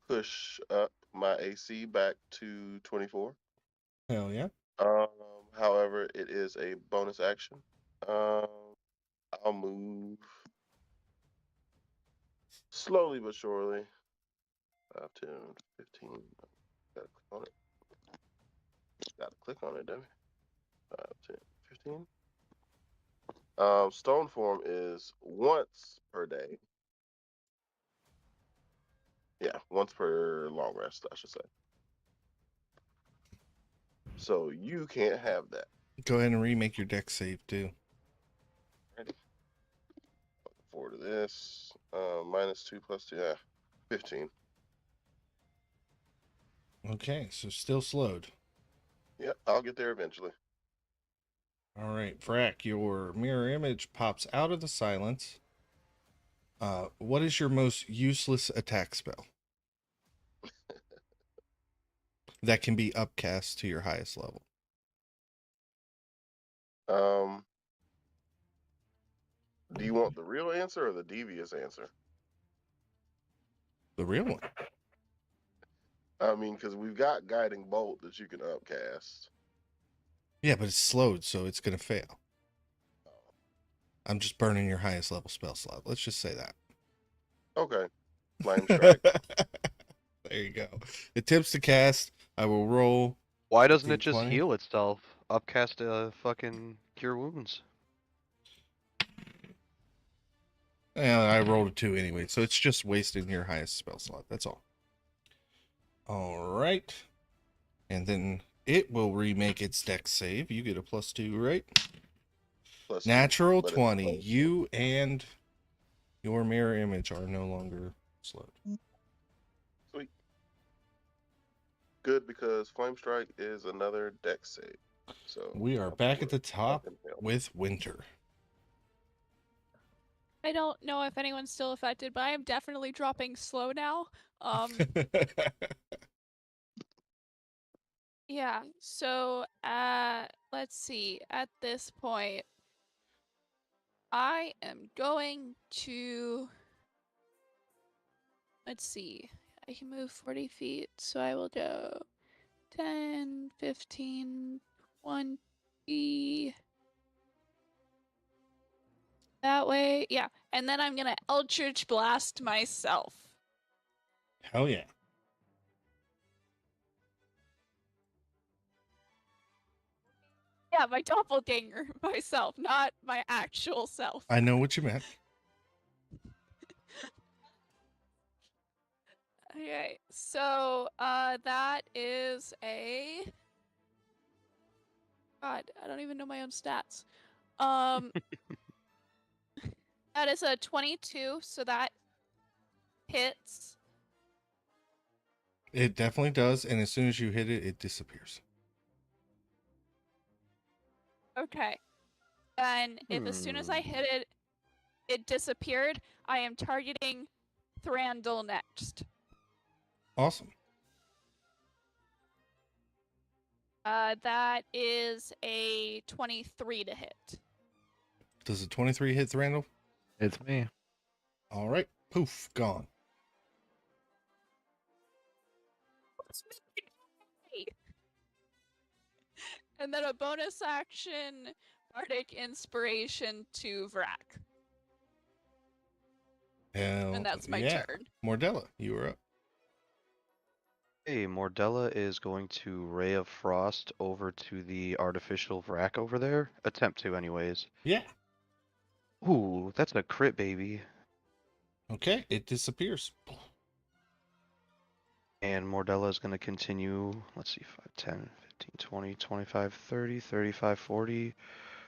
push up my AC back to 24. Hell yeah. Um, However, it is a bonus action. Um, I'll move slowly but surely. 5, 10, 15. Gotta click on it. Gotta click on it, dummy. 5, 10, 15. Stone form is once per day. Yeah, once per long rest, I should say. So you can't have that. Go ahead and remake your deck save too. Ready? Looking forward to this. -2 plus 2, yeah, 15. Okay, so still slowed. Yep, I'll get there eventually. All right, Vrack, your mirror image pops out of the silence. What is your most useless attack spell? That can be upcast to your highest level. Do you want the real answer or the devious answer? The real one. I mean, because we've got guiding bolt that you can upcast. Yeah, but it's slowed, so it's going to fail. I'm just burning your highest level spell slot. Let's just say that. Okay. Flame strike. There you go. Attempts to cast. I will roll. Why doesn't it just 15, 20. heal itself? Upcast fucking cure wounds. And I rolled a 2 anyway, so it's just wasting your highest spell slot. That's all. All right. And then it will remake its dex save. You get a +2, right? Plus Natural 2, but 20. You and your mirror image are no longer slowed. Sweet. Good, because flame strike is another dex save. So We are back at the top with Winter. I don't know if anyone's still affected, but I am definitely dropping slow now. Yeah, so let's see. At this point, I am going to, let's see. I can move 40 feet, so I will go 10, 15, 20. That way, yeah. And then I'm gonna Eldritch Blast myself. Hell yeah. Yeah, my doppelganger myself, not my actual self. I know what you meant. Okay, so that is a, God, I don't even know my own stats. That is a 22, so that hits. It definitely does, and as soon as you hit it, it disappears. Okay. And if as soon as I hit it, it disappeared, I am targeting Thranduil next. Awesome. That is a 23 to hit. Does a 23 hit Randall? It's me. All right. Poof. Gone. And then a bonus action Bardic Inspiration to Vrak. Hell, And that's my yeah. turn. Mordella, you were up. Hey, Mordella is going to Ray of Frost over to the artificial Vrak over there. Attempt to, anyways. Yeah. Ooh, that's a crit, baby. Okay. It disappears. And Mordella is going to continue, let's see, 5, 10, 15, 20, 25, 30, 35, 40,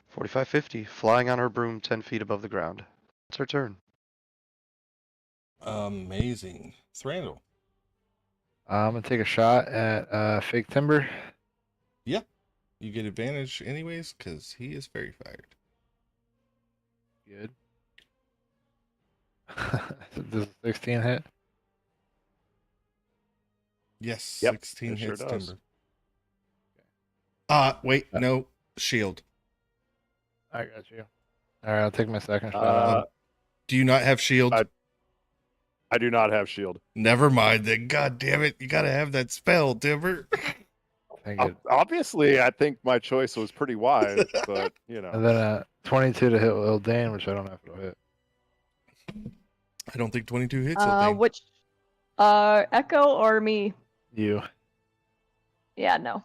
45, 50, flying on her broom 10 feet above the ground. It's her turn. Amazing. Thrandle. I'm gonna take a shot at fake timber. Yeah. You get advantage anyways, because he is fairy fired. Good. Does a 16 hit? Yes. Yep, 16 it sure hits does. timber. Wait, no. Shield. I got you. All right, I'll take my second shot. Do you not have shield? I do not have shield. Never mind then. God damn it. You gotta have that spell, Timber. Thank you. Obviously, I think my choice was pretty wise, but you know. And then 22 to hit Ildane, which I don't know if it'll hit. I don't think 22 hits. Ildane. Which, Echo or me? You. Yeah, no.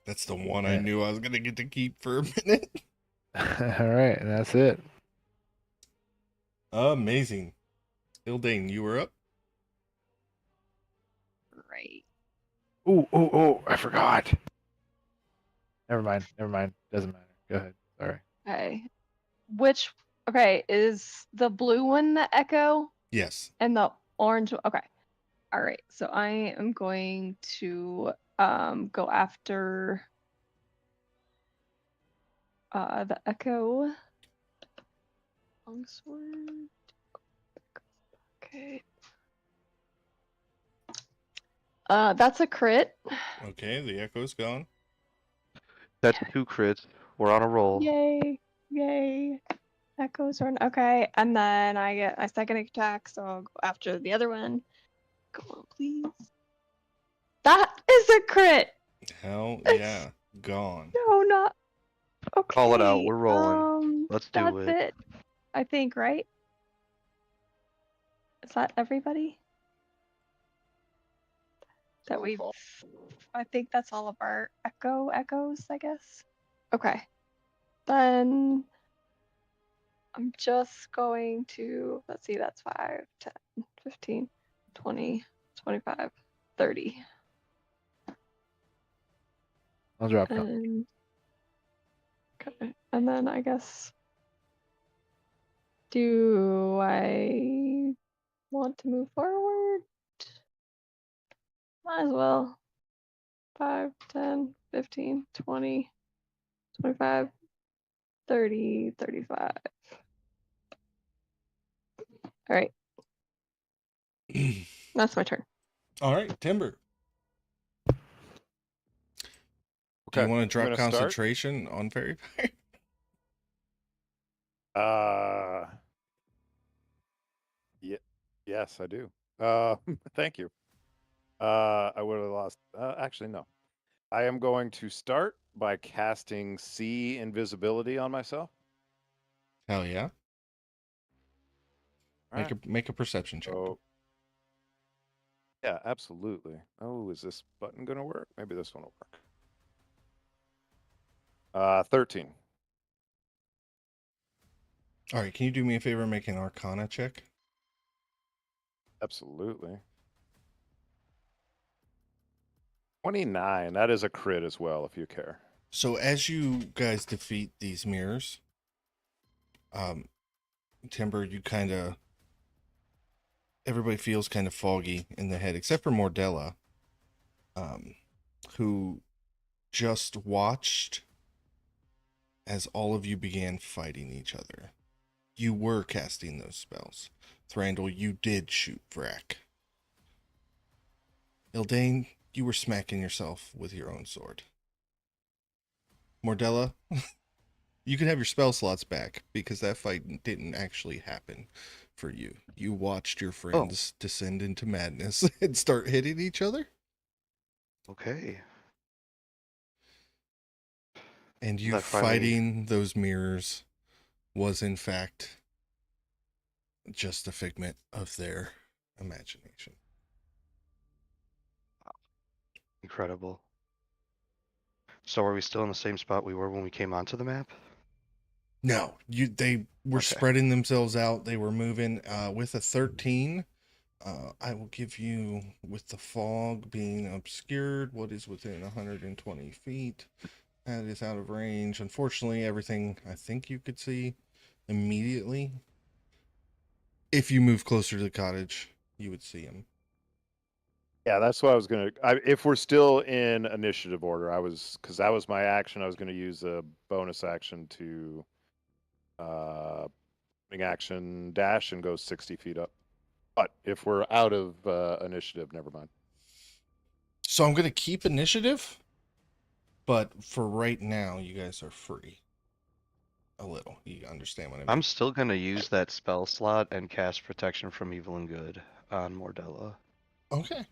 That's the one I Yeah. knew I was gonna get to keep for a minute. All right, and that's it. Amazing. Ildane, you were up. Right. Oh, I forgot. Never mind. Doesn't matter. Go ahead. Sorry. Okay. Okay, is the blue one the Echo Yes. and the orange? Okay. All right. So I am going to go after the Echo. Longsword. Okay. That's a crit. Okay, the echo's gone. That's 2 crits. We're on a roll. Yay. Echoes are okay. And then I get my second attack, so I'll go after the other one. Come on, please. That is a crit. Hell yeah. Gone. No, not okay. Call it out. We're rolling. Let's do That's it. it. I think, right? Is that everybody? That So we've far. I think that's all of our echoes, I guess. Okay. Then I'm just going to, let's see, that's 5, 10, 15, 20, 25, 30. I'll drop down. And, okay. And then I guess, do I want to move forward? Might as well. 5, 10, 15, 20, 25, 30, 35. All right. That's my turn. All right, Timber. Do Okay, you want to I'm drop gonna start. concentration on fairy fire? Yes, I do. Thank you. I would have lost. Actually, no. I am going to start by casting Sea Invisibility on myself. Hell yeah. All right. Make a perception check. So, yeah, absolutely. Oh, is this button gonna work? Maybe this one will work. 13. All right, can you do me a favor and make an Arcana check? Absolutely. 29. That is a crit as well, if you care. So as you guys defeat these mirrors, Timber, you kind of, everybody feels kind of foggy in the head, except for Mordella, who just watched as all of you began fighting each other. You were casting those spells. Thranduil, you did shoot Vrak. Ildane, you were smacking yourself with your own sword. Mordella, You can have your spell slots back because that fight didn't actually happen for you. You watched your friends descend into madness and start hitting each other, Okay. and you That finally. fighting those mirrors was in fact just a figment of their imagination. Incredible. So are we still in the same spot we were when we came onto the map? No, they were Okay. spreading themselves out. They were moving with a 13. I will give you, with the fog being obscured, what is within 120 feet. That is out of range. Unfortunately, everything I think you could see immediately. If you move closer to the cottage, you would see him. Yeah, that's what I was gonna. If we're still in initiative order, because that was my action. I was gonna use a bonus action to, action dash and go 60 feet up. But if we're out of initiative, never mind. So I'm going to keep initiative, but for right now, you guys are free. A little. You understand what I mean? I'm still gonna use that spell slot and cast Protection from Evil and Good on Mordella. Okay.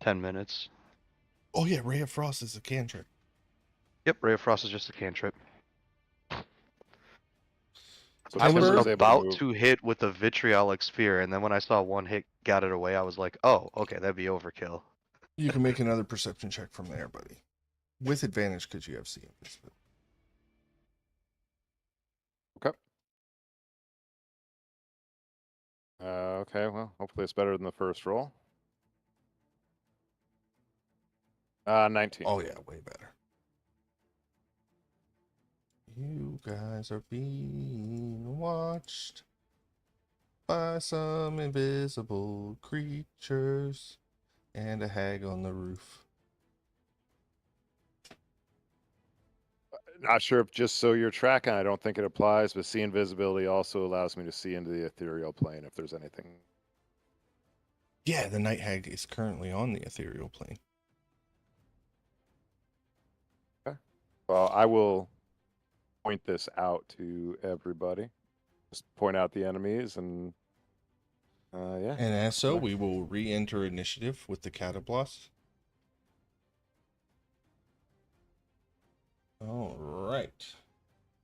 10 minutes. Oh, yeah. Ray of Frost is a cantrip. Yep, Ray of Frost is just a cantrip. So I was Timber is able to about move. to hit with a vitriolic sphere, and then when I saw one hit got it away, I was like, oh, okay, that'd be overkill. You can make another perception check from there, buddy. With advantage because you have CMs. Okay. Okay. Well, hopefully it's better than the first roll. 19. Oh, yeah. Way better. You guys are being watched by some invisible creatures and a hag on the roof. Not sure if just so you're tracking. I don't think it applies, but see invisibility also allows me to see into the ethereal plane if there's anything. Yeah, the night hag is currently on the ethereal plane. Well, I will point this out to everybody. Just point out the enemies and yeah. And as so, we will re-enter initiative with the Catablast. All right.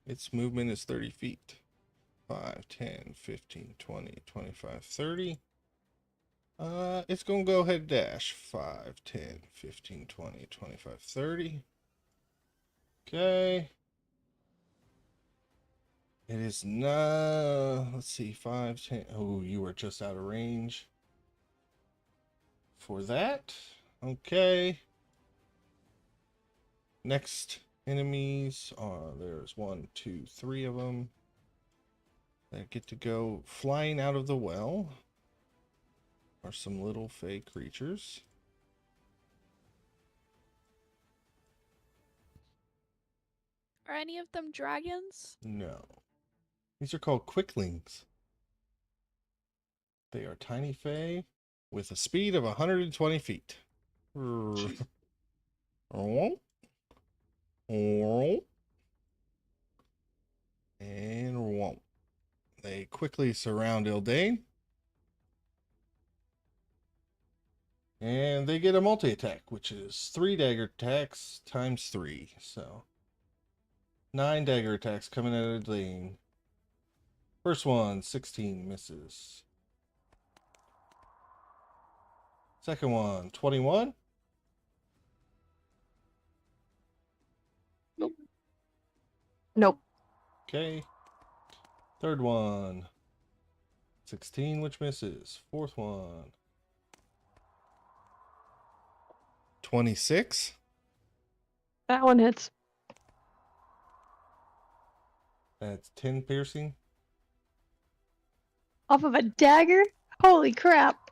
Its movement is 30 feet. 5, 10, 15, 20, 25, 30. It's going to go ahead and dash. 5, 10, 15, 20, 25, 30. Okay. It is not, let's see, 5, 10. Oh, you are just out of range for that. Okay. Next enemies are, there's 1, 2, 3 of them that get to go flying out of the well. Are some little fey creatures. Are any of them dragons? No. These are called quicklings. They are tiny fey with a speed of 120 feet. Jeez. And won't. They quickly surround Ildane. And they get a multi-attack, which is 3 dagger attacks times 3. So 9 dagger attacks coming at Ildane. First one, 16 misses. Second one, 21. Nope. Okay. Third one, 16, which misses. Fourth one, 26. That one hits. That's 10 piercing. Off of a dagger? Holy crap.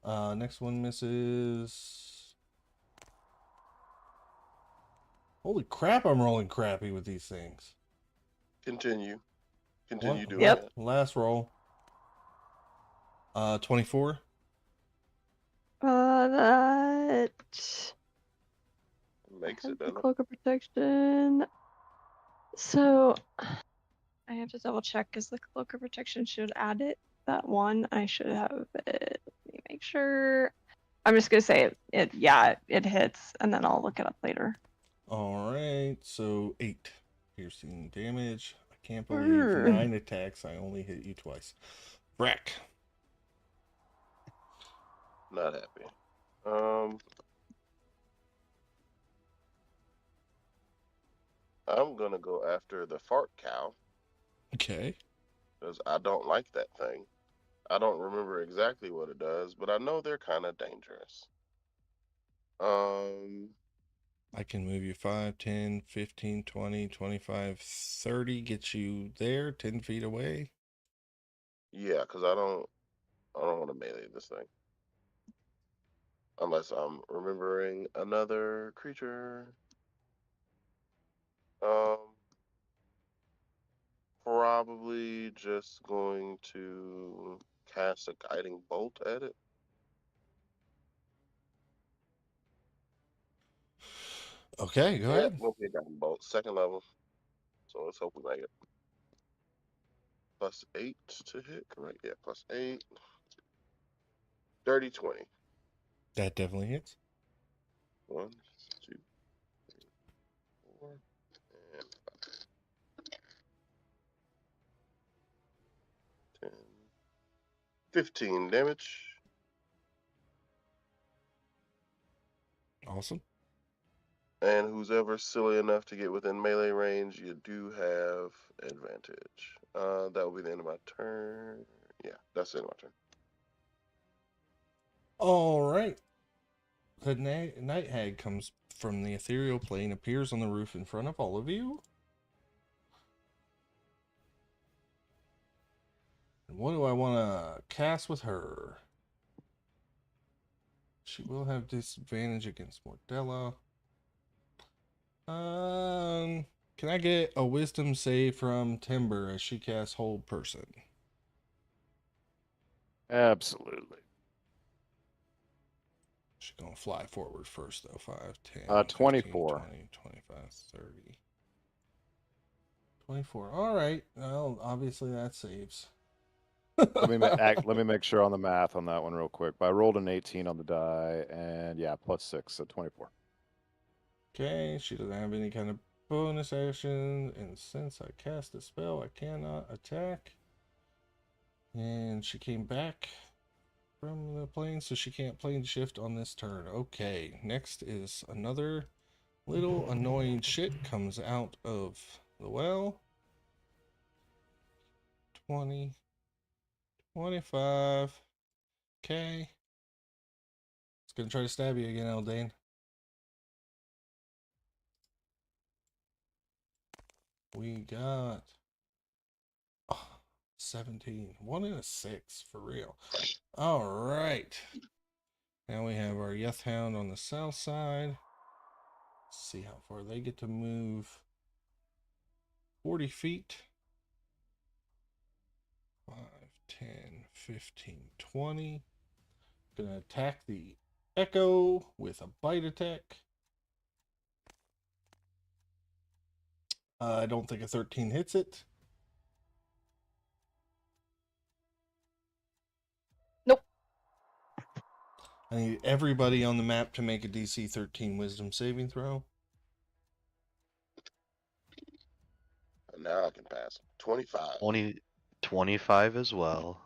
Next one misses. Holy crap, I'm rolling crappy with these things. Continue. Continue doing Yep. that. Last roll. 24. That Makes has it, the doesn't it? cloak of protection. So I have to double check because the cloak of protection should add it. That one I should have it. Let me make sure. I'm just gonna say it. Yeah, it hits, and then I'll look it up later. All right, so 8 piercing damage. I can't believe Brr. 9 attacks. I only hit you twice. Brack. Not happy. I'm gonna go after the fart cow Okay. because I don't like that thing. I don't remember exactly what it does, but I know they're kind of dangerous. I can move you 5, 10, 15, 20, 25, 30. Get you there, 10 feet away. Yeah, because I don't want to melee this thing unless I'm remembering another creature. Um, Probably just going to cast a guiding bolt at it. Okay, go Yeah, ahead. won't be a guiding bolt. Second level. So let's hope we make it. +8 to hit, correct? Yeah, +8. Dirty 20. That definitely hits. 1, 2, 3, 4, and 10. 15 damage. Awesome. And who's ever silly enough to get within melee range, you do have advantage. That will be the end of my turn. Yeah, that's the end of my turn. All right. The night hag comes from the ethereal plane, appears on the roof in front of all of you. And what do I want to cast with her? She will have disadvantage against Mordella. Can I get a wisdom save from Timber as she casts Hold Person? Absolutely. She's going to fly forward first, though. 5, 10, 15, 24. 20, 25, 30. 24. All right. Well, obviously that saves. Let me make sure on the math on that one real quick. But I rolled an 18 on the die, and yeah, +6, so 24. Okay, she doesn't have any kind of bonus action, and since I cast a spell, I cannot attack. And she came back from the plane, so she can't plane shift on this turn. Okay, next is another little annoying shit comes out of the well. 20, 25. Okay. It's gonna try to stab you again, Eldane. We got 17. 1 and a 6 for real. All right. Now we have our Yeth Hound on the south side. Let's see how far they get to move. 40 feet. 5, 10, 15, 20. Gonna attack the Echo with a bite attack. I don't think a 13 hits it. Nope. I need everybody on the map to make a DC 13 Wisdom saving throw. And now I can pass. 25. 25 as well.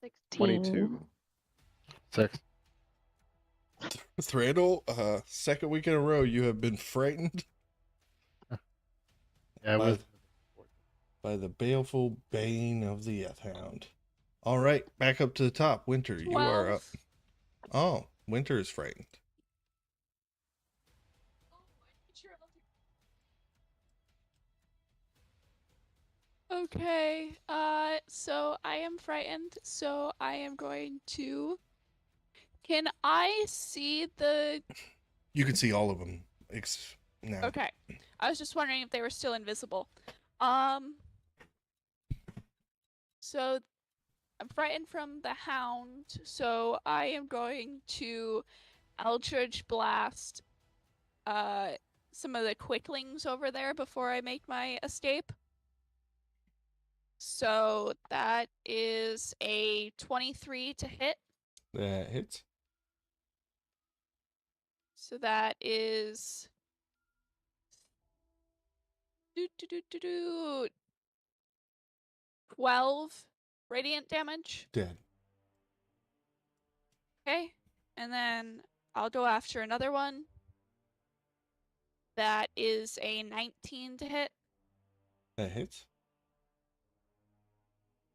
16. 22. 6. Thranduil, second week in a row, you have been frightened Yeah, it by, was. by the baleful bane of the Yeth Hound. All right, back up to the top. Winter, you are up. 12. Oh, Winter is frightened. Okay, so I am frightened, so I am going to... Can I see the... You can see all of them. Now. Okay, I was just wondering if they were still invisible. So I'm frightened from the hound, so I am going to Eldritch Blast some of the quicklings over there before I make my escape. So that is a 23 to hit. That hits. So that is 12 radiant damage. Dead. Okay. And then I'll go after another one. That is a 19 to hit. That hits.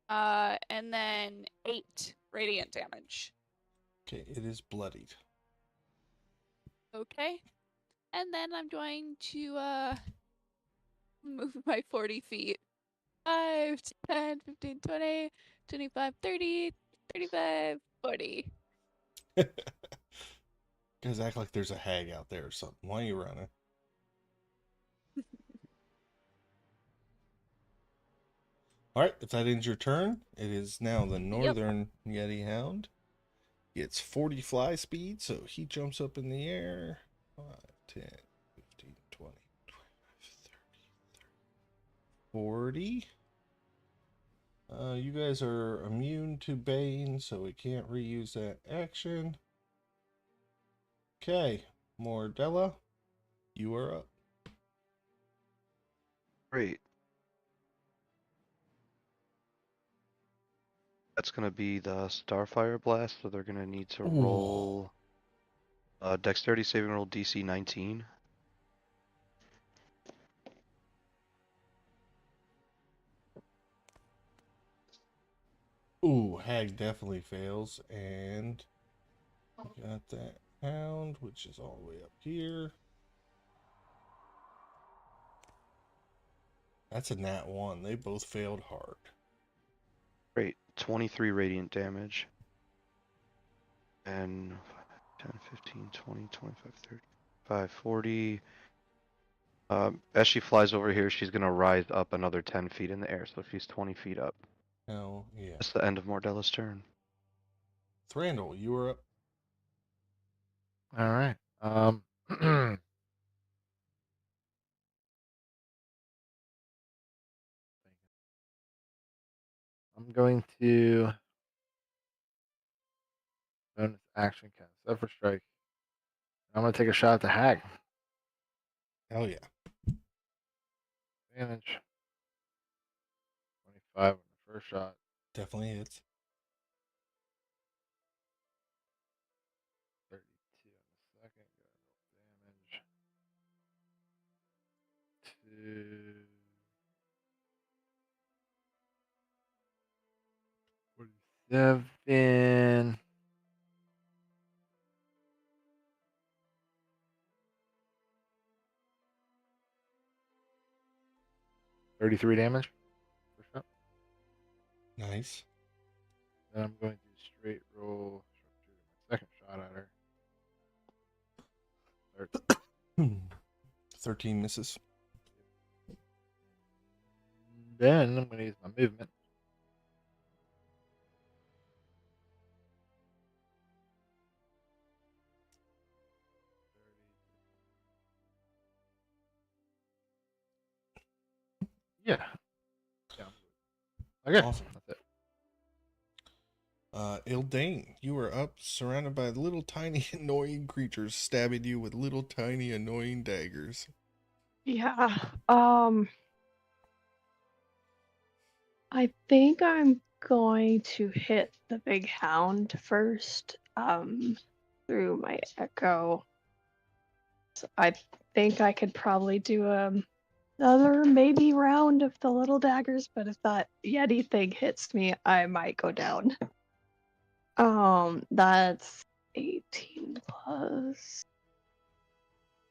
And then 8 radiant damage. Okay, it is bloodied. Okay. And then I'm going to move my 40 feet. 5, 10, 15, 20, 25, 30, 35, 40. Guys act like there's a hag out there or something. Why are you running? Alright, if that ends your turn, it is now the northern Yeti Hound. Gets 40 fly speed, so he jumps up in the air. 5, 10, 15, 20, 25, 30, 40. You guys are immune to Bane, so we can't reuse that action. Okay, Mordella, you are up. Great. That's gonna be the Starfire Blast, so they're gonna need to roll Dexterity saving roll DC 19. Ooh, hag definitely fails, and got that hound, which is all the way up here. That's a nat 1. They both failed hard. Great. 23 radiant damage. And 10, 15, 20, 25, 35, 40. As she flies over here, she's going to rise up another 10 feet in the air, so she's 20 feet up. Hell yeah. That's the end of Mordella's turn. Thranduil, you are up. All right. I'm going to bonus action cast Zephyr Strike. I'm going to take a shot at the hag. Hell yeah. Advantage. 25 on the first shot. Definitely hits. 32 on the second. Got damage. 47. 33 damage. First shot. Nice. Then I'm going to straight roll my second shot at her. 13 misses. Then I'm going to use my movement. Yeah. Okay. Awesome. That's it. Ildane, you are up, surrounded by little tiny annoying creatures stabbing you with little tiny annoying daggers. Yeah. I think I'm going to hit the big hound first, through my echo. So I think I could probably do another maybe round of the little daggers, but if that Yeti thing hits me, I might go down. That's 18 plus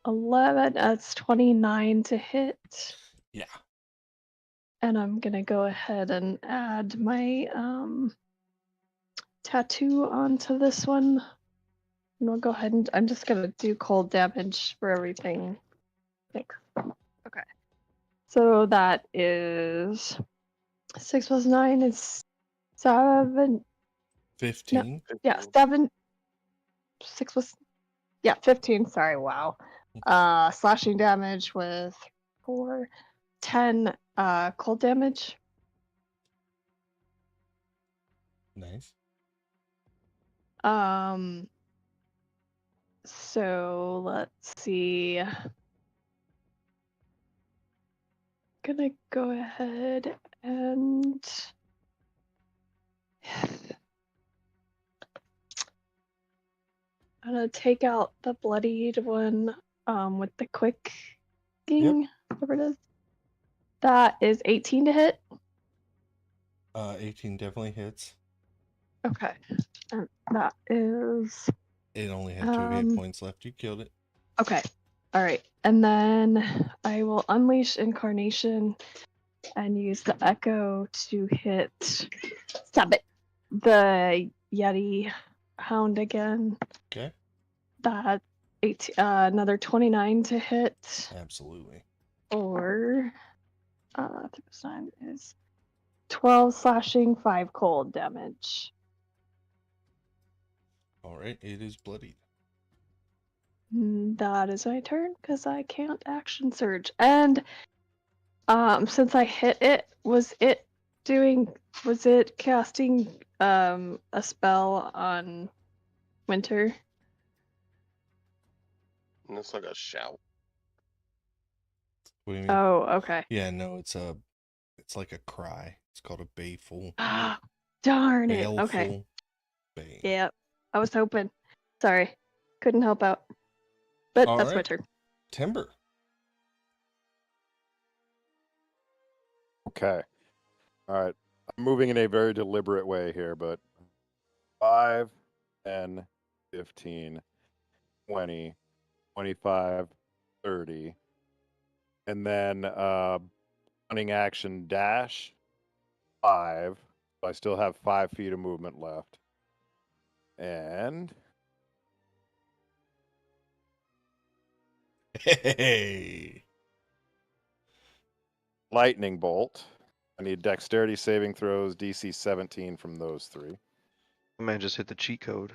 11. That's 29 to hit. Yeah. And I'm gonna go ahead and add my tattoo onto this one. And we'll go ahead and I'm just gonna do cold damage for everything. Okay. So that is 6 plus 9 is 7. 15. Yeah, 7. 6 plus 15. Sorry, wow. slashing damage with 4, 10 cold damage. Nice. So let's see. Gonna go ahead and I'm gonna take out the bloodied one with the quick thing, whatever it is. That is 18 to hit. 18 definitely hits. Okay. And that is It only had 2 hit points left. You killed it. okay. All right. And then I will unleash incarnation and use the echo to hit stab it. The Yeti hound again. Okay. That another 29 to hit. Absolutely. Or 9 is 12 slashing, 5 cold damage. All right. It is bloodied. That is my turn because I can't action surge. And since I hit it, was it casting a spell on Winter? And it's like a shout. What do you mean? Oh, okay. Yeah, no, it's like a cry. It's called a baleful. Darn it. Baleful Okay. bane. Yeah, I was hoping. Sorry, couldn't help out. But All that's my right. turn. Timber. Okay. All right. I'm moving in a very deliberate way here, but 5, 10, 15, 20, 25, 30. And then running action dash 5. So I still have 5 feet of movement left. And Hey. lightning bolt. I need dexterity saving throws, DC 17 from those 3. The man just hit the cheat code.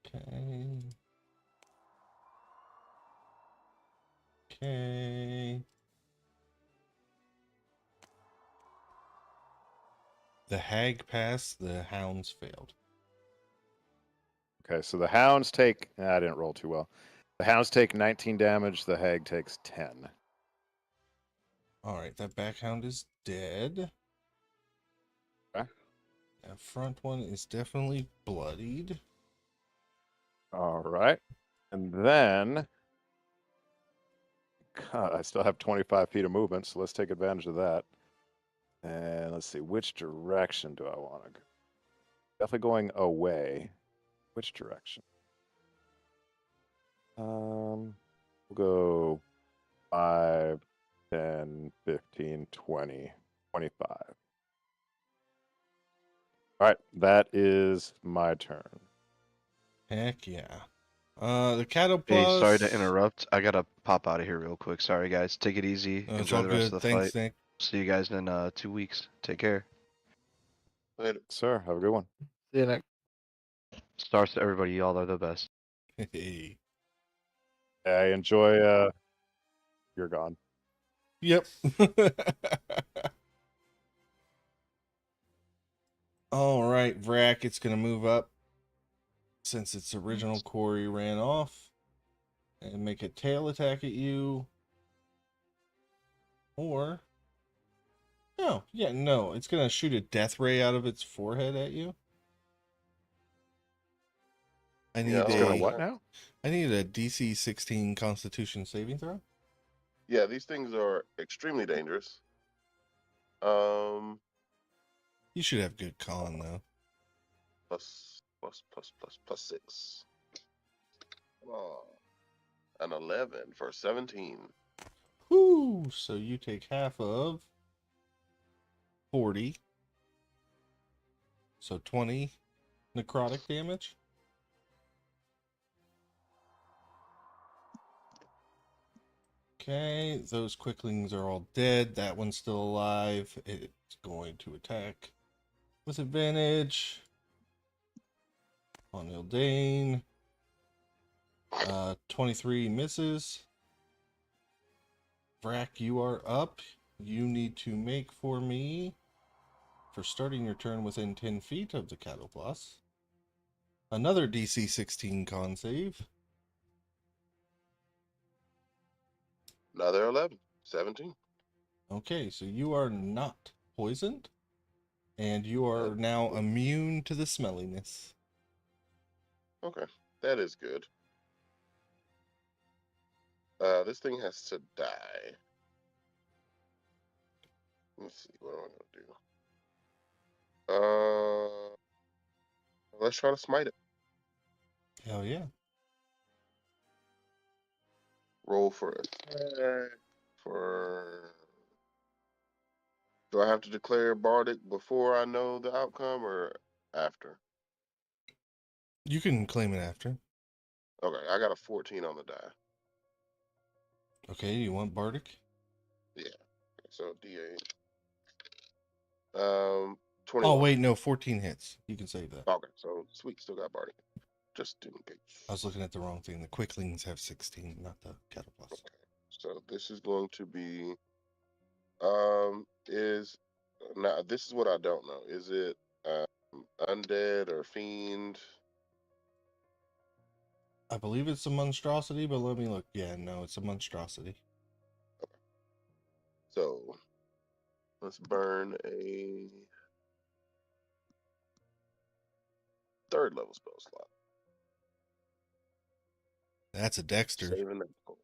Okay. Okay. The hag passed, the hounds failed. Okay, so the hounds take. I didn't roll too well. The hounds take 19 damage. The hag takes 10. All right, that back hound is dead. Okay. That front one is definitely bloodied. All right. And then. God, I still have 25 feet of movement, so let's take advantage of that. And let's see, which direction do I want to go? Definitely going away. Which direction? We'll go 5, 10, 15, 20, 25. All right, that is my turn. Heck yeah. The cattle Hey, sorry to plus. interrupt. I gotta pop out of here real quick. Sorry, guys. Take it easy. It's Enjoy all the rest good. of the Thanks, fight. Nick. See you guys in 2 weeks. Take care. Later. Sir, have a good one. See you, Nick. Stars to everybody. Y'all are the best. Hey. I enjoy. You're gone. Yep. All right, Vrac, it's going to move up since its original quarry ran off and make a tail attack at you. Or, no, yeah, no, it's going to shoot a death ray out of its forehead at you. I need It's Yeah, gonna a what now? I need a DC 16 Constitution saving throw. Yeah, these things are extremely dangerous. You should have good con though. Plus 6. Oh, an 11 for 17. Whoo! So you take half of 40. So 20 necrotic damage. Okay, those quicklings are all dead. That one's still alive. It's going to attack with advantage. on Ildane. 23 misses. Vrack, you are up. You need to make for me, for starting your turn within 10 feet of the cattle plus, another DC 16 con save. Another 11. 17. Okay, so you are not poisoned, and you are Good. now immune to the smelliness. Okay, that is good. This thing has to die. Let's see, what am I gonna do? Let's try to smite it. Hell yeah. Roll for attack. Do I have to declare Bardic before I know the outcome or after? You can claim it after. Okay, I got a 14 on the die. Okay, you want Bardic? Yeah. So D8. 21. Oh, wait, no, 14 hits. You can save that. Okay, so sweet, still got Bardic. Just in case. I was looking at the wrong thing. The Quicklings have 16, not the cattle plus. Okay. So this is going to be now this is what I don't know. Is it undead or fiend? I believe it's a monstrosity, but let me look. Yeah, no, it's a monstrosity. So let's burn a 3rd level spell slot. That's a Dexter. Saving that point.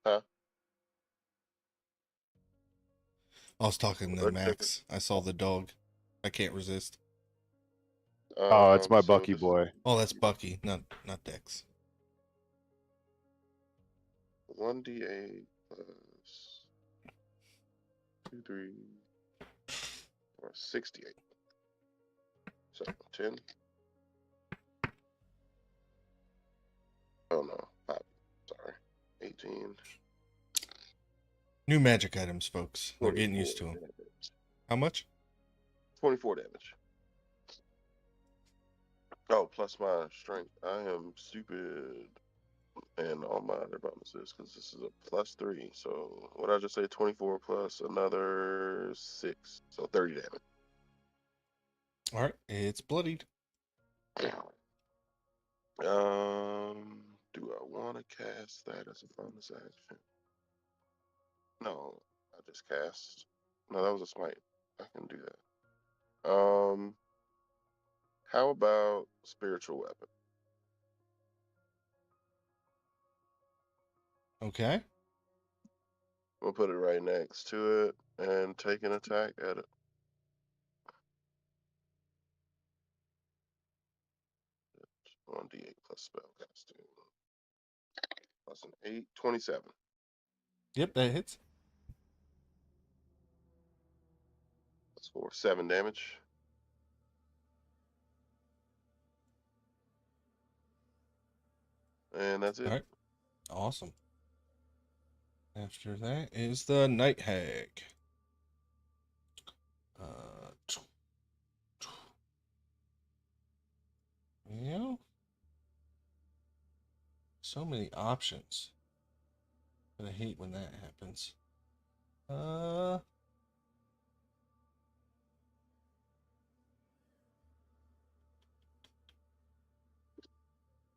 Huh? I was talking to Or Max. I saw the dog. I can't resist. Oh, it's my so Bucky this is boy. Oh, that's Bucky, not Dex. 1d8 plus 2, 3, 4, 68. So 10. Oh no, 5. Sorry. 18. New magic items, folks. We're getting 24 used to them. damage. How much? 24 damage. Oh, plus my strength. I am stupid. And all my other bonuses, because this is a +3. So, what did I just say? 24 plus another 6. So, 30 damage. All right, it's bloodied. Do I want to cast that as a bonus action? No, I just cast. No, that was a smite. I can do that. How about spiritual weapon? Okay. We'll put it right next to it and take an attack at it. It's 1d8 plus spellcasting. Plus an 8, 27. Yep, that hits. That's for 7 damage. And that's it. All right. Awesome. After that is the Night Hag. Yeah. So many options. But I hate when that happens.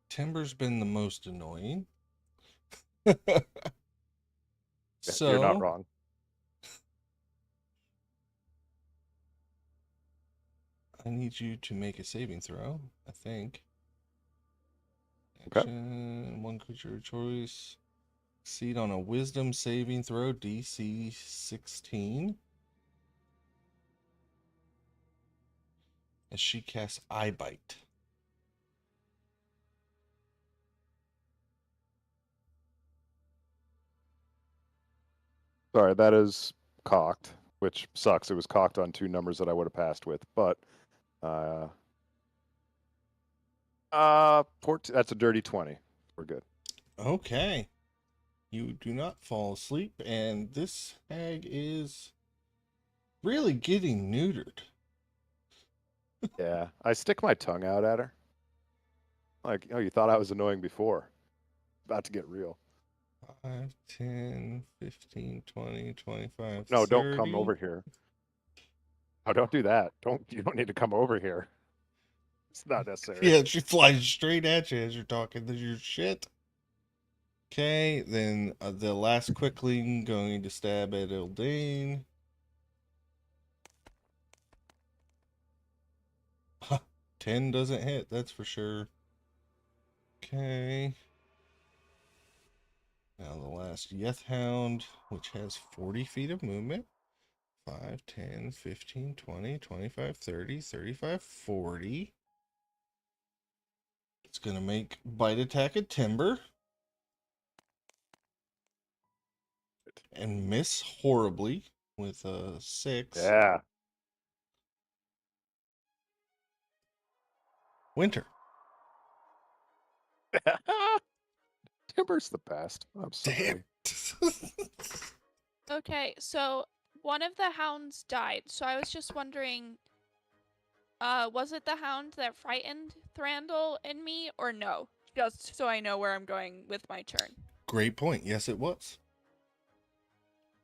Timber's been the most annoying. So You're not wrong. I need you to make a saving throw, I think. Okay. Action, one creature of choice. Succeed on a wisdom saving throw, DC 16. As she casts Eye Bite. Sorry, that is cocked, which sucks. It was cocked on 2 numbers that I would have passed with, but 14, that's a dirty 20. We're good. Okay. You do not fall asleep, and this hag is really getting neutered. Yeah, I stick my tongue out at her. Like, oh, you thought I was annoying before. About to get real. 5, 10, 15, 20, 25, No, 30. don't come over here. Oh, don't do that. You don't need to come over here. It's not necessary. Yeah, she flies straight at you as you're talking to your shit. Okay, then the last quickling going to stab at Eldane. 10 doesn't hit, that's for sure. Okay. Now the last Yeth Hound, which has 40 feet of movement. 5, 10, 15, 20, 25, 30, 35, 40. It's going to make bite attack at Timber. And miss horribly with a 6. Yeah. Winter. Timber's the best. I'm sorry. Damn. Okay, so one of the hounds died. So I was just wondering, was it the hound that frightened Thranduil and me, or no? Just so I know where I'm going with my turn. Great point. Yes, it was.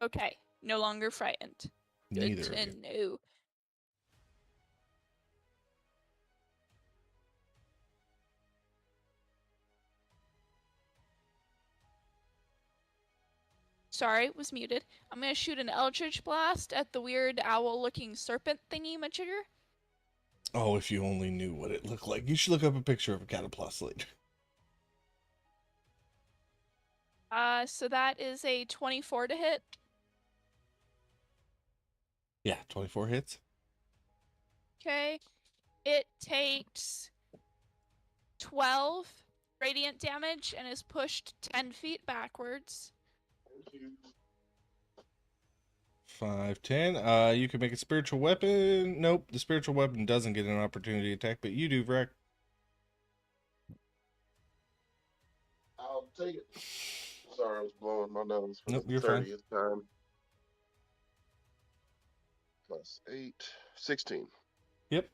Okay, no longer frightened. Good Neither to of you. know. Sorry, was muted. I'm gonna shoot an Eldritch Blast at the weird owl-looking serpent thingy majigger. Oh, if you only knew what it looked like. You should look up a picture of a Cataplasm later. So that is a 24 to hit. Yeah, 24 hits. Okay. It takes 12 radiant damage and is pushed 10 feet backwards. 5, 10. You can make a spiritual weapon. Nope, the spiritual weapon doesn't get an opportunity attack, but you do, Vrac. I'll take it. Sorry, I was blowing my nose for Nope, the you're fine. 30th time. Plus 8, 16. Yep.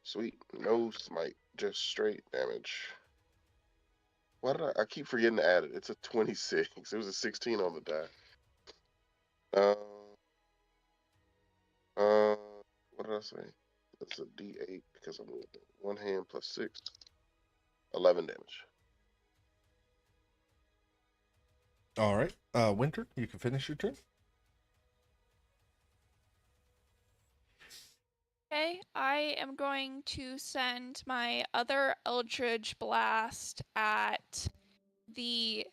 Sweet. No smite, just straight damage. Why did I keep forgetting to add it? It's a 26. It was a 16 on the die. What did I say? That's a D8 because I'm with one hand plus 6. 11 damage. All right. Winter, you can finish your turn. Okay, I am going to send my other Eldritch Blast at the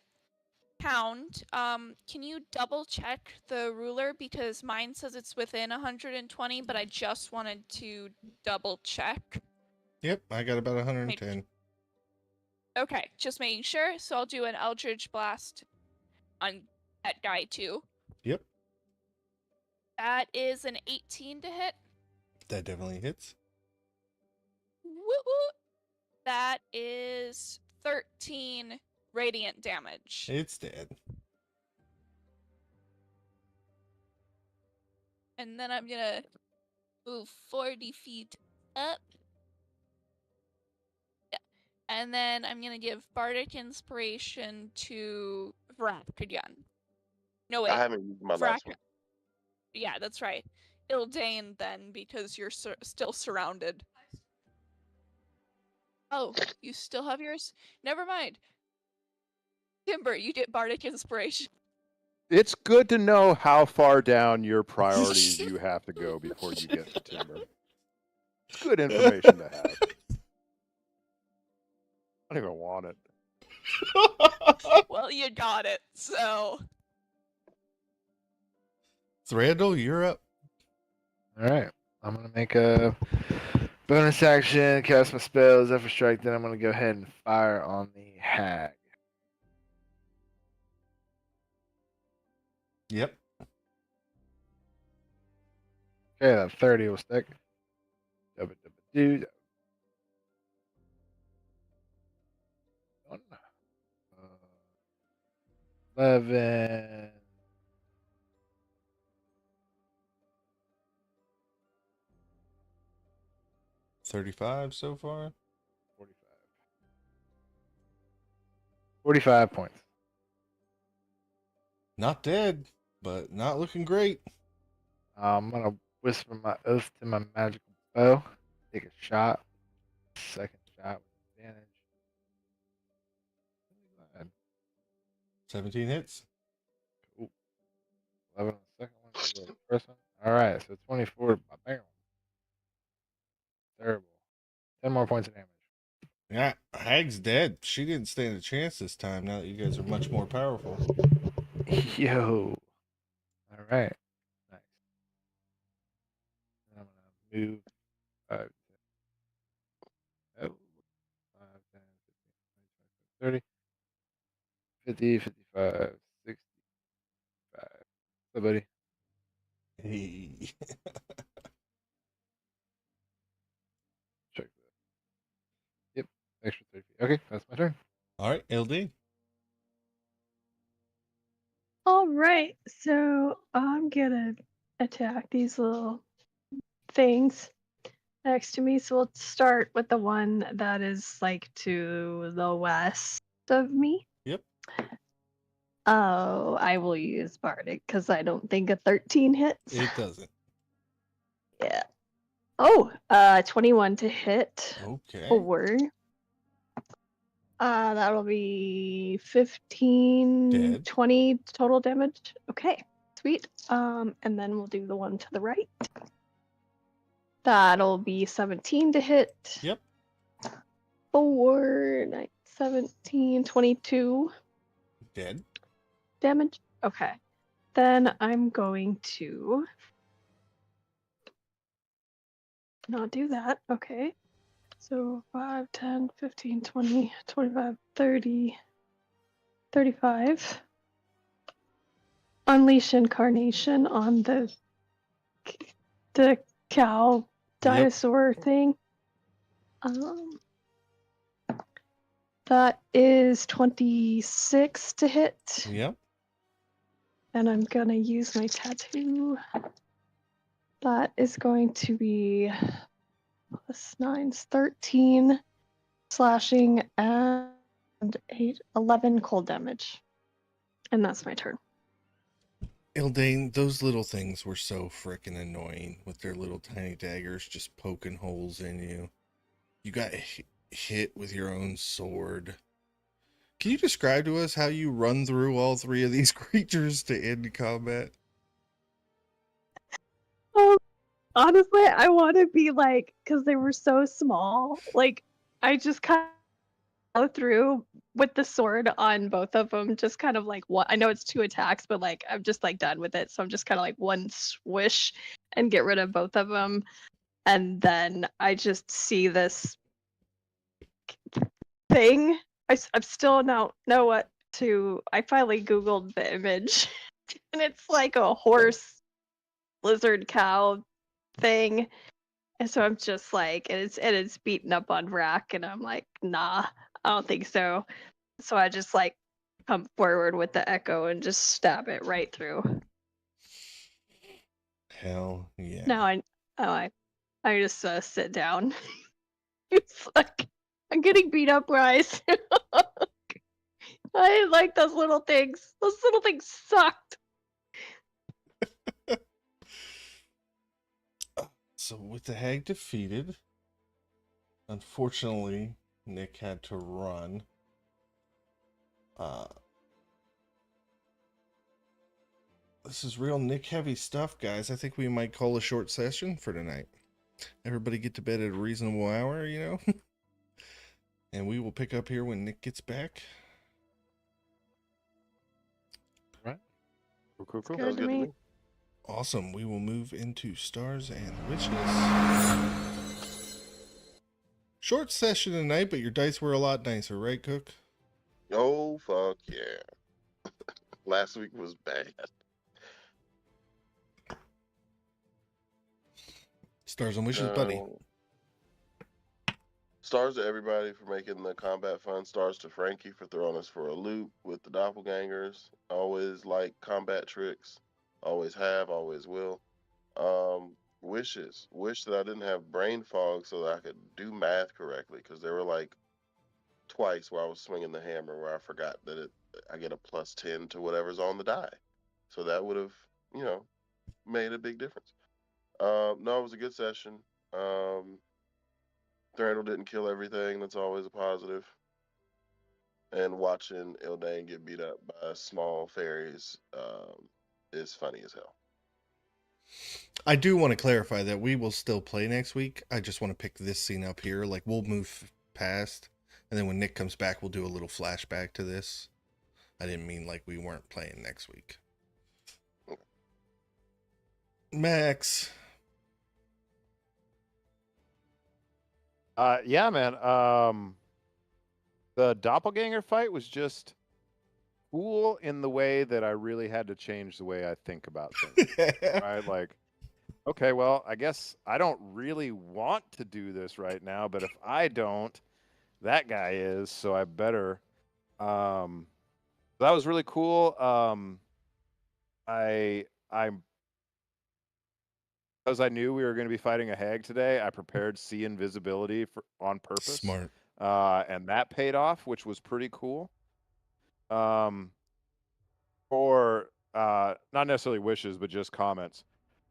hound. Can you double check the ruler because mine says it's within 120, but I just wanted to double check. Yep, I got about 110. Okay, just making sure. So I'll do an Eldritch Blast on that guy too. Yep, That is an 18 to hit. that definitely hits. Woo woo. That is 13 radiant damage. It's dead. And then I'm gonna move 40 feet up. Yeah. And then I'm gonna give Bardic Inspiration to Vrak again. No, wait. I haven't used my Vrak. last one. Yeah, that's right. Ildane then, because you're still surrounded. Oh, you still have yours? Never mind. Timber, you get Bardic Inspiration. It's good to know how far down your priorities you have to go before you get to Timber. It's good information to have. I don't even want it. Well, you got it, so. Thranduil, you're up. All right. I'm going to make a bonus action, cast my spell, Zephyr Strike. Then I'm going to go ahead and fire on the hag. Yep. Okay, that 30 will stick. Do 11. 35 so far. 45. 45 points. Not dead, but not looking great. I'm gonna whisper my oath to my magical bow. Take a shot. Second shot with advantage. 17 hits. Cool. 11 on the second one. 2 on the first one. All right, so 24. Bam. Terrible. 10 more points of damage. Yeah, Hag's dead. She didn't stand a chance this time now that you guys are much more powerful. Yo. All right. Nice. And I'm gonna move 5, 10, 5, 10, 15, 20, 30, 50, 55, 65. So, buddy. Hey. Check that. Yep. Extra 30 feet. Okay, that's my turn. All right, LD. All right, so I'm gonna attack these little things next to me. So we'll start with the one that is like to the west of me. Yep. Oh, I will use Bardic because I don't think a 13 hits. It doesn't. Yeah. Oh, 21 to hit. Okay. Or that'll be 15, Dead. 20 total damage. Okay, sweet. And then we'll do the one to the right. That'll be 17 to hit. Yep. 4, 9, 17, 22 Dead. damage. Okay. Then I'm going to not do that. Okay. So 5, 10, 15, 20, 25, 30, 35. Unleash Incarnation on the cow dinosaur thing. That is 26 to hit. Yep. And I'm gonna use my tattoo. That is going to be plus 9, 13 slashing and 8, 11 cold damage. And that's my turn. Eldane, those little things were so frickin' annoying with their little tiny daggers just poking holes in you. You got hit with your own sword. Can you describe to us how you run through all three of these creatures to end combat? Honestly, I want to be like, because they were so small, like, I just kind of go through with the sword on both of them, just kind of like what I know it's 2 attacks, but like I'm just like done with it, so I'm just kind of like one swish and get rid of both of them, and then I just see this thing. I still don't know what to. I finally Googled the image, and it's like a horse, lizard, cow thing. And so I'm just like, and it's beaten up on rack, and I'm like, nah, I don't think so. So I just like come forward with the echo and just stab it right through. Hell yeah. Now I just sit down. It's like I'm getting beat up, Bryce. I didn't like those little things. Those little things sucked. So with the hag defeated, unfortunately, Nick had to run. This is real Nick heavy stuff, guys. I think we might call a short session for tonight. Everybody get to bed at a reasonable hour, you know? And we will pick up here when Nick gets back. Right. Cool. Good Sounds to good to me. me. Awesome. We will move into Stars and Witches. Short session tonight, but your dice were a lot nicer, right, Cook? Oh, fuck yeah. Last week was bad. Stars and Wishes, buddy. Stars to everybody for making the combat fun. Stars to Frankie for throwing us for a loop with the doppelgangers. Always like combat tricks. Always have, always will. wishes. Wish that I didn't have brain fog so that I could do math correctly, because there were like twice where I was swinging the hammer where I forgot that I get a +10 to whatever's on the die. So that would have, made a big difference. No, it was a good session. Thranduil didn't kill everything. That's always a positive. And watching Ildane get beat up by small fairies is funny as hell. I do want to clarify that we will still play next week. I just want to pick this scene up here. Like, we'll move past, and then when Nick comes back, we'll do a little flashback to this. I didn't mean like we weren't playing next week. Max. Yeah, man. The doppelganger fight was just cool in the way that I really had to change the way I think about things. Right? Like, okay, well, I guess I don't really want to do this right now, but if I don't, that guy is, so I better. That was really cool. Because I knew we were going to be fighting a hag today, I prepared sea invisibility on purpose. Smart. And that paid off, which was pretty cool. Or not necessarily wishes, but just comments.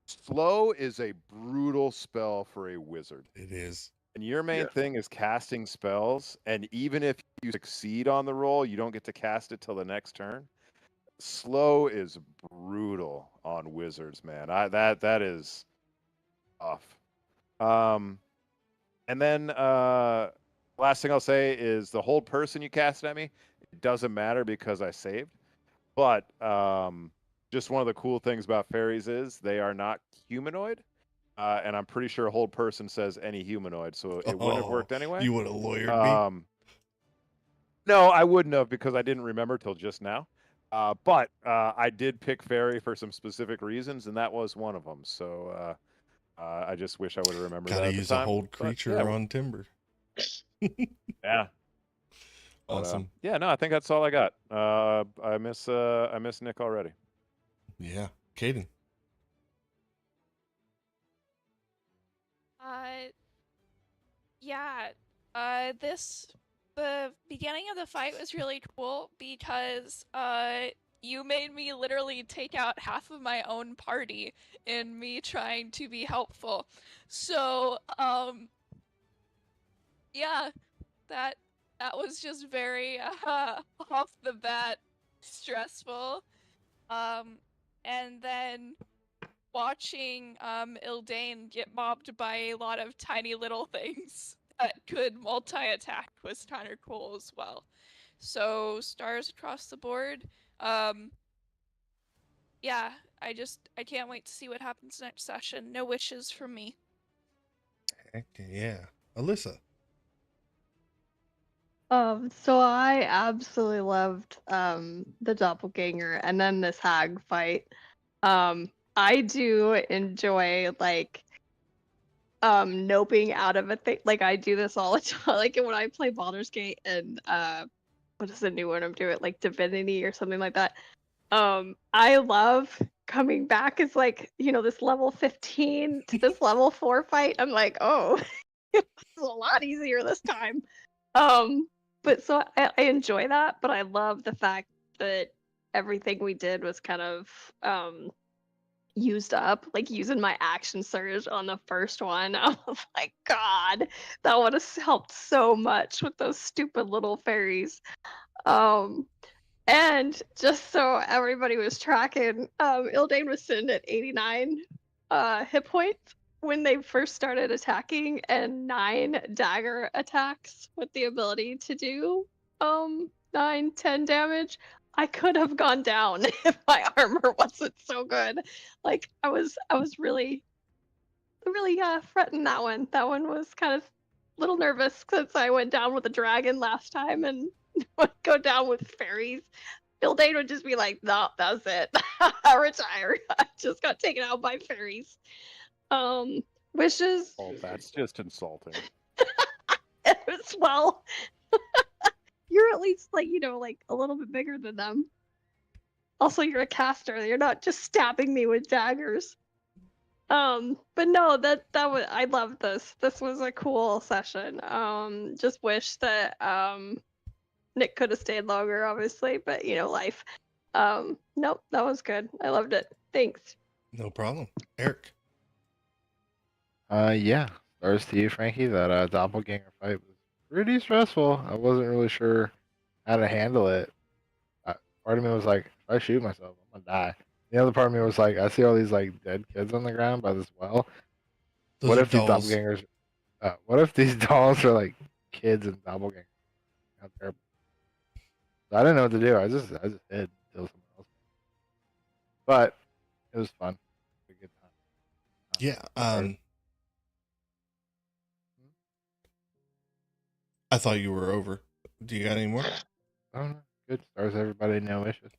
Slow is a brutal spell for a wizard. It is. And your main Yeah. thing is casting spells, and even if you succeed on the roll, you don't get to cast it till the next turn. Slow is brutal on wizards, man. That is tough. And then last thing I'll say is the hold person you cast at me, it doesn't matter because I saved. But just one of the cool things about fairies is they are not humanoid. And I'm pretty sure hold person says any humanoid, so it wouldn't have worked anyway. You would have lawyered me. No, I wouldn't have because I didn't remember till just now. But I did pick fairy for some specific reasons, and that was one of them. So I just wish I would have remembered that. Gotta at use the a time. hold But, creature yeah. on timber. Yeah. But, Awesome. yeah, no, I think that's all I got. I miss Nick already. Yeah. Caden. Yeah. The beginning of the fight was really cool because you made me literally take out half of my own party in me trying to be helpful. So, yeah, that was just very off the bat stressful. And then watching Ildane get mobbed by a lot of tiny little things that could multi-attack was kind of cool as well. So stars across the board. Yeah, I can't wait to see what happens next session. No wishes from me. Heck yeah. Alyssa. So I absolutely loved the doppelganger and then this hag fight. I do enjoy like noping out of a thing. Like I do this all the time. Like when I play Baldur's Gate and what is the new one I'm doing? Like Divinity or something like that. I love coming back as like, this level 15 to this level 4 fight. I'm like, oh, it's a lot easier this time. But so I enjoy that, but I love the fact that everything we did was kind of used up, like using my action surge on the first one. I was like, God, that would have helped so much with those stupid little fairies. And just so everybody was tracking, Ildane was sitting at 89 hit points when they first started attacking, and 9 dagger attacks with the ability to do 9-10 damage. I could have gone down if my armor wasn't so good. Like I was really fretting that one. That one was kind of a little nervous since I went down with a dragon last time and would go down with fairies. Ildane would just be like, "No, that's it. I retire. I just got taken out by fairies." Wishes. Oh, that's just insulting. Well, you're at least like a little bit bigger than them. Also, you're a caster. You're not just stabbing me with daggers. But no, that was I love this. This was a cool session. Just wish that Nick could have stayed longer, obviously, but you know, life. Nope, that was good. I loved it. Thanks. No problem. Eric. Yeah. Stars to you, Frankie. That doppelganger fight was pretty stressful. I wasn't really sure how to handle it. Part of me was like, if I shoot myself, I'm gonna die. The other part of me was like, I see all these like dead kids on the ground by this well. Those What are if these dolls. doppelgangers? What if these dolls are like kids and doppelgangers? How terrible! So I didn't know what to do. I just hid until someone else. But it was fun. It was a good time. Yeah. Stars- I thought you were over. Do you got any more? Oh no, good stars. Everybody, no wishes.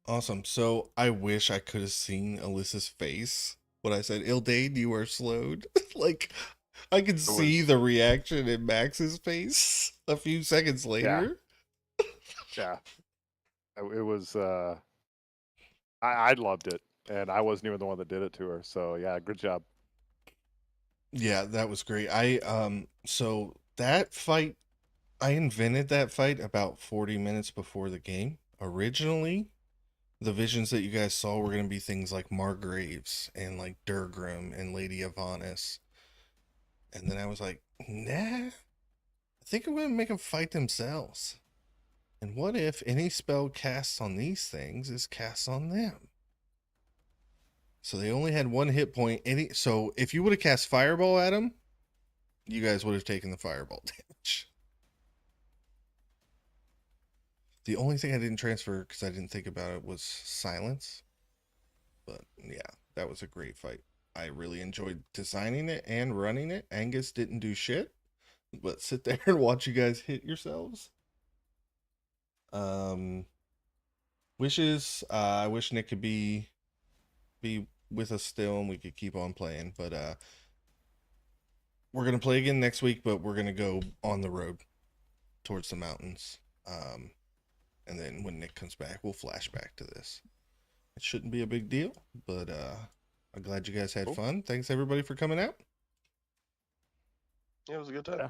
Awesome. So I wish I could have seen Alyssa's face when I said, Ildane, you are slowed. Like, I could see was- the reaction in Max's face a few seconds later. Yeah. It was. I loved it, and I wasn't even the one that did it to her. So yeah, good job. Yeah, that was great. So that fight, I invented that fight about 40 minutes before the game. Originally, the visions that you guys saw were going to be things like Margraves and like Durgrim and Lady Avanis. And then I was like, nah, I think I'm going to make them fight themselves. And what if any spell cast on these things is cast on them? So they only had one hit point. So if you would have cast Fireball at them, you guys would have taken the Fireball damage. The only thing I didn't transfer because I didn't think about it was Silence. But yeah, that was a great fight. I really enjoyed designing it and running it. Angus didn't do shit, but sit there and watch you guys hit yourselves. Wishes. I wish Nick could be with us still and we could keep on playing. But we're gonna play again next week, but we're gonna go on the road towards the mountains. And then when Nick comes back, we'll flash back to this. It shouldn't be a big deal, but I'm glad you guys had Cool. fun. Thanks everybody for coming out. Yeah, it was a good time. Yeah.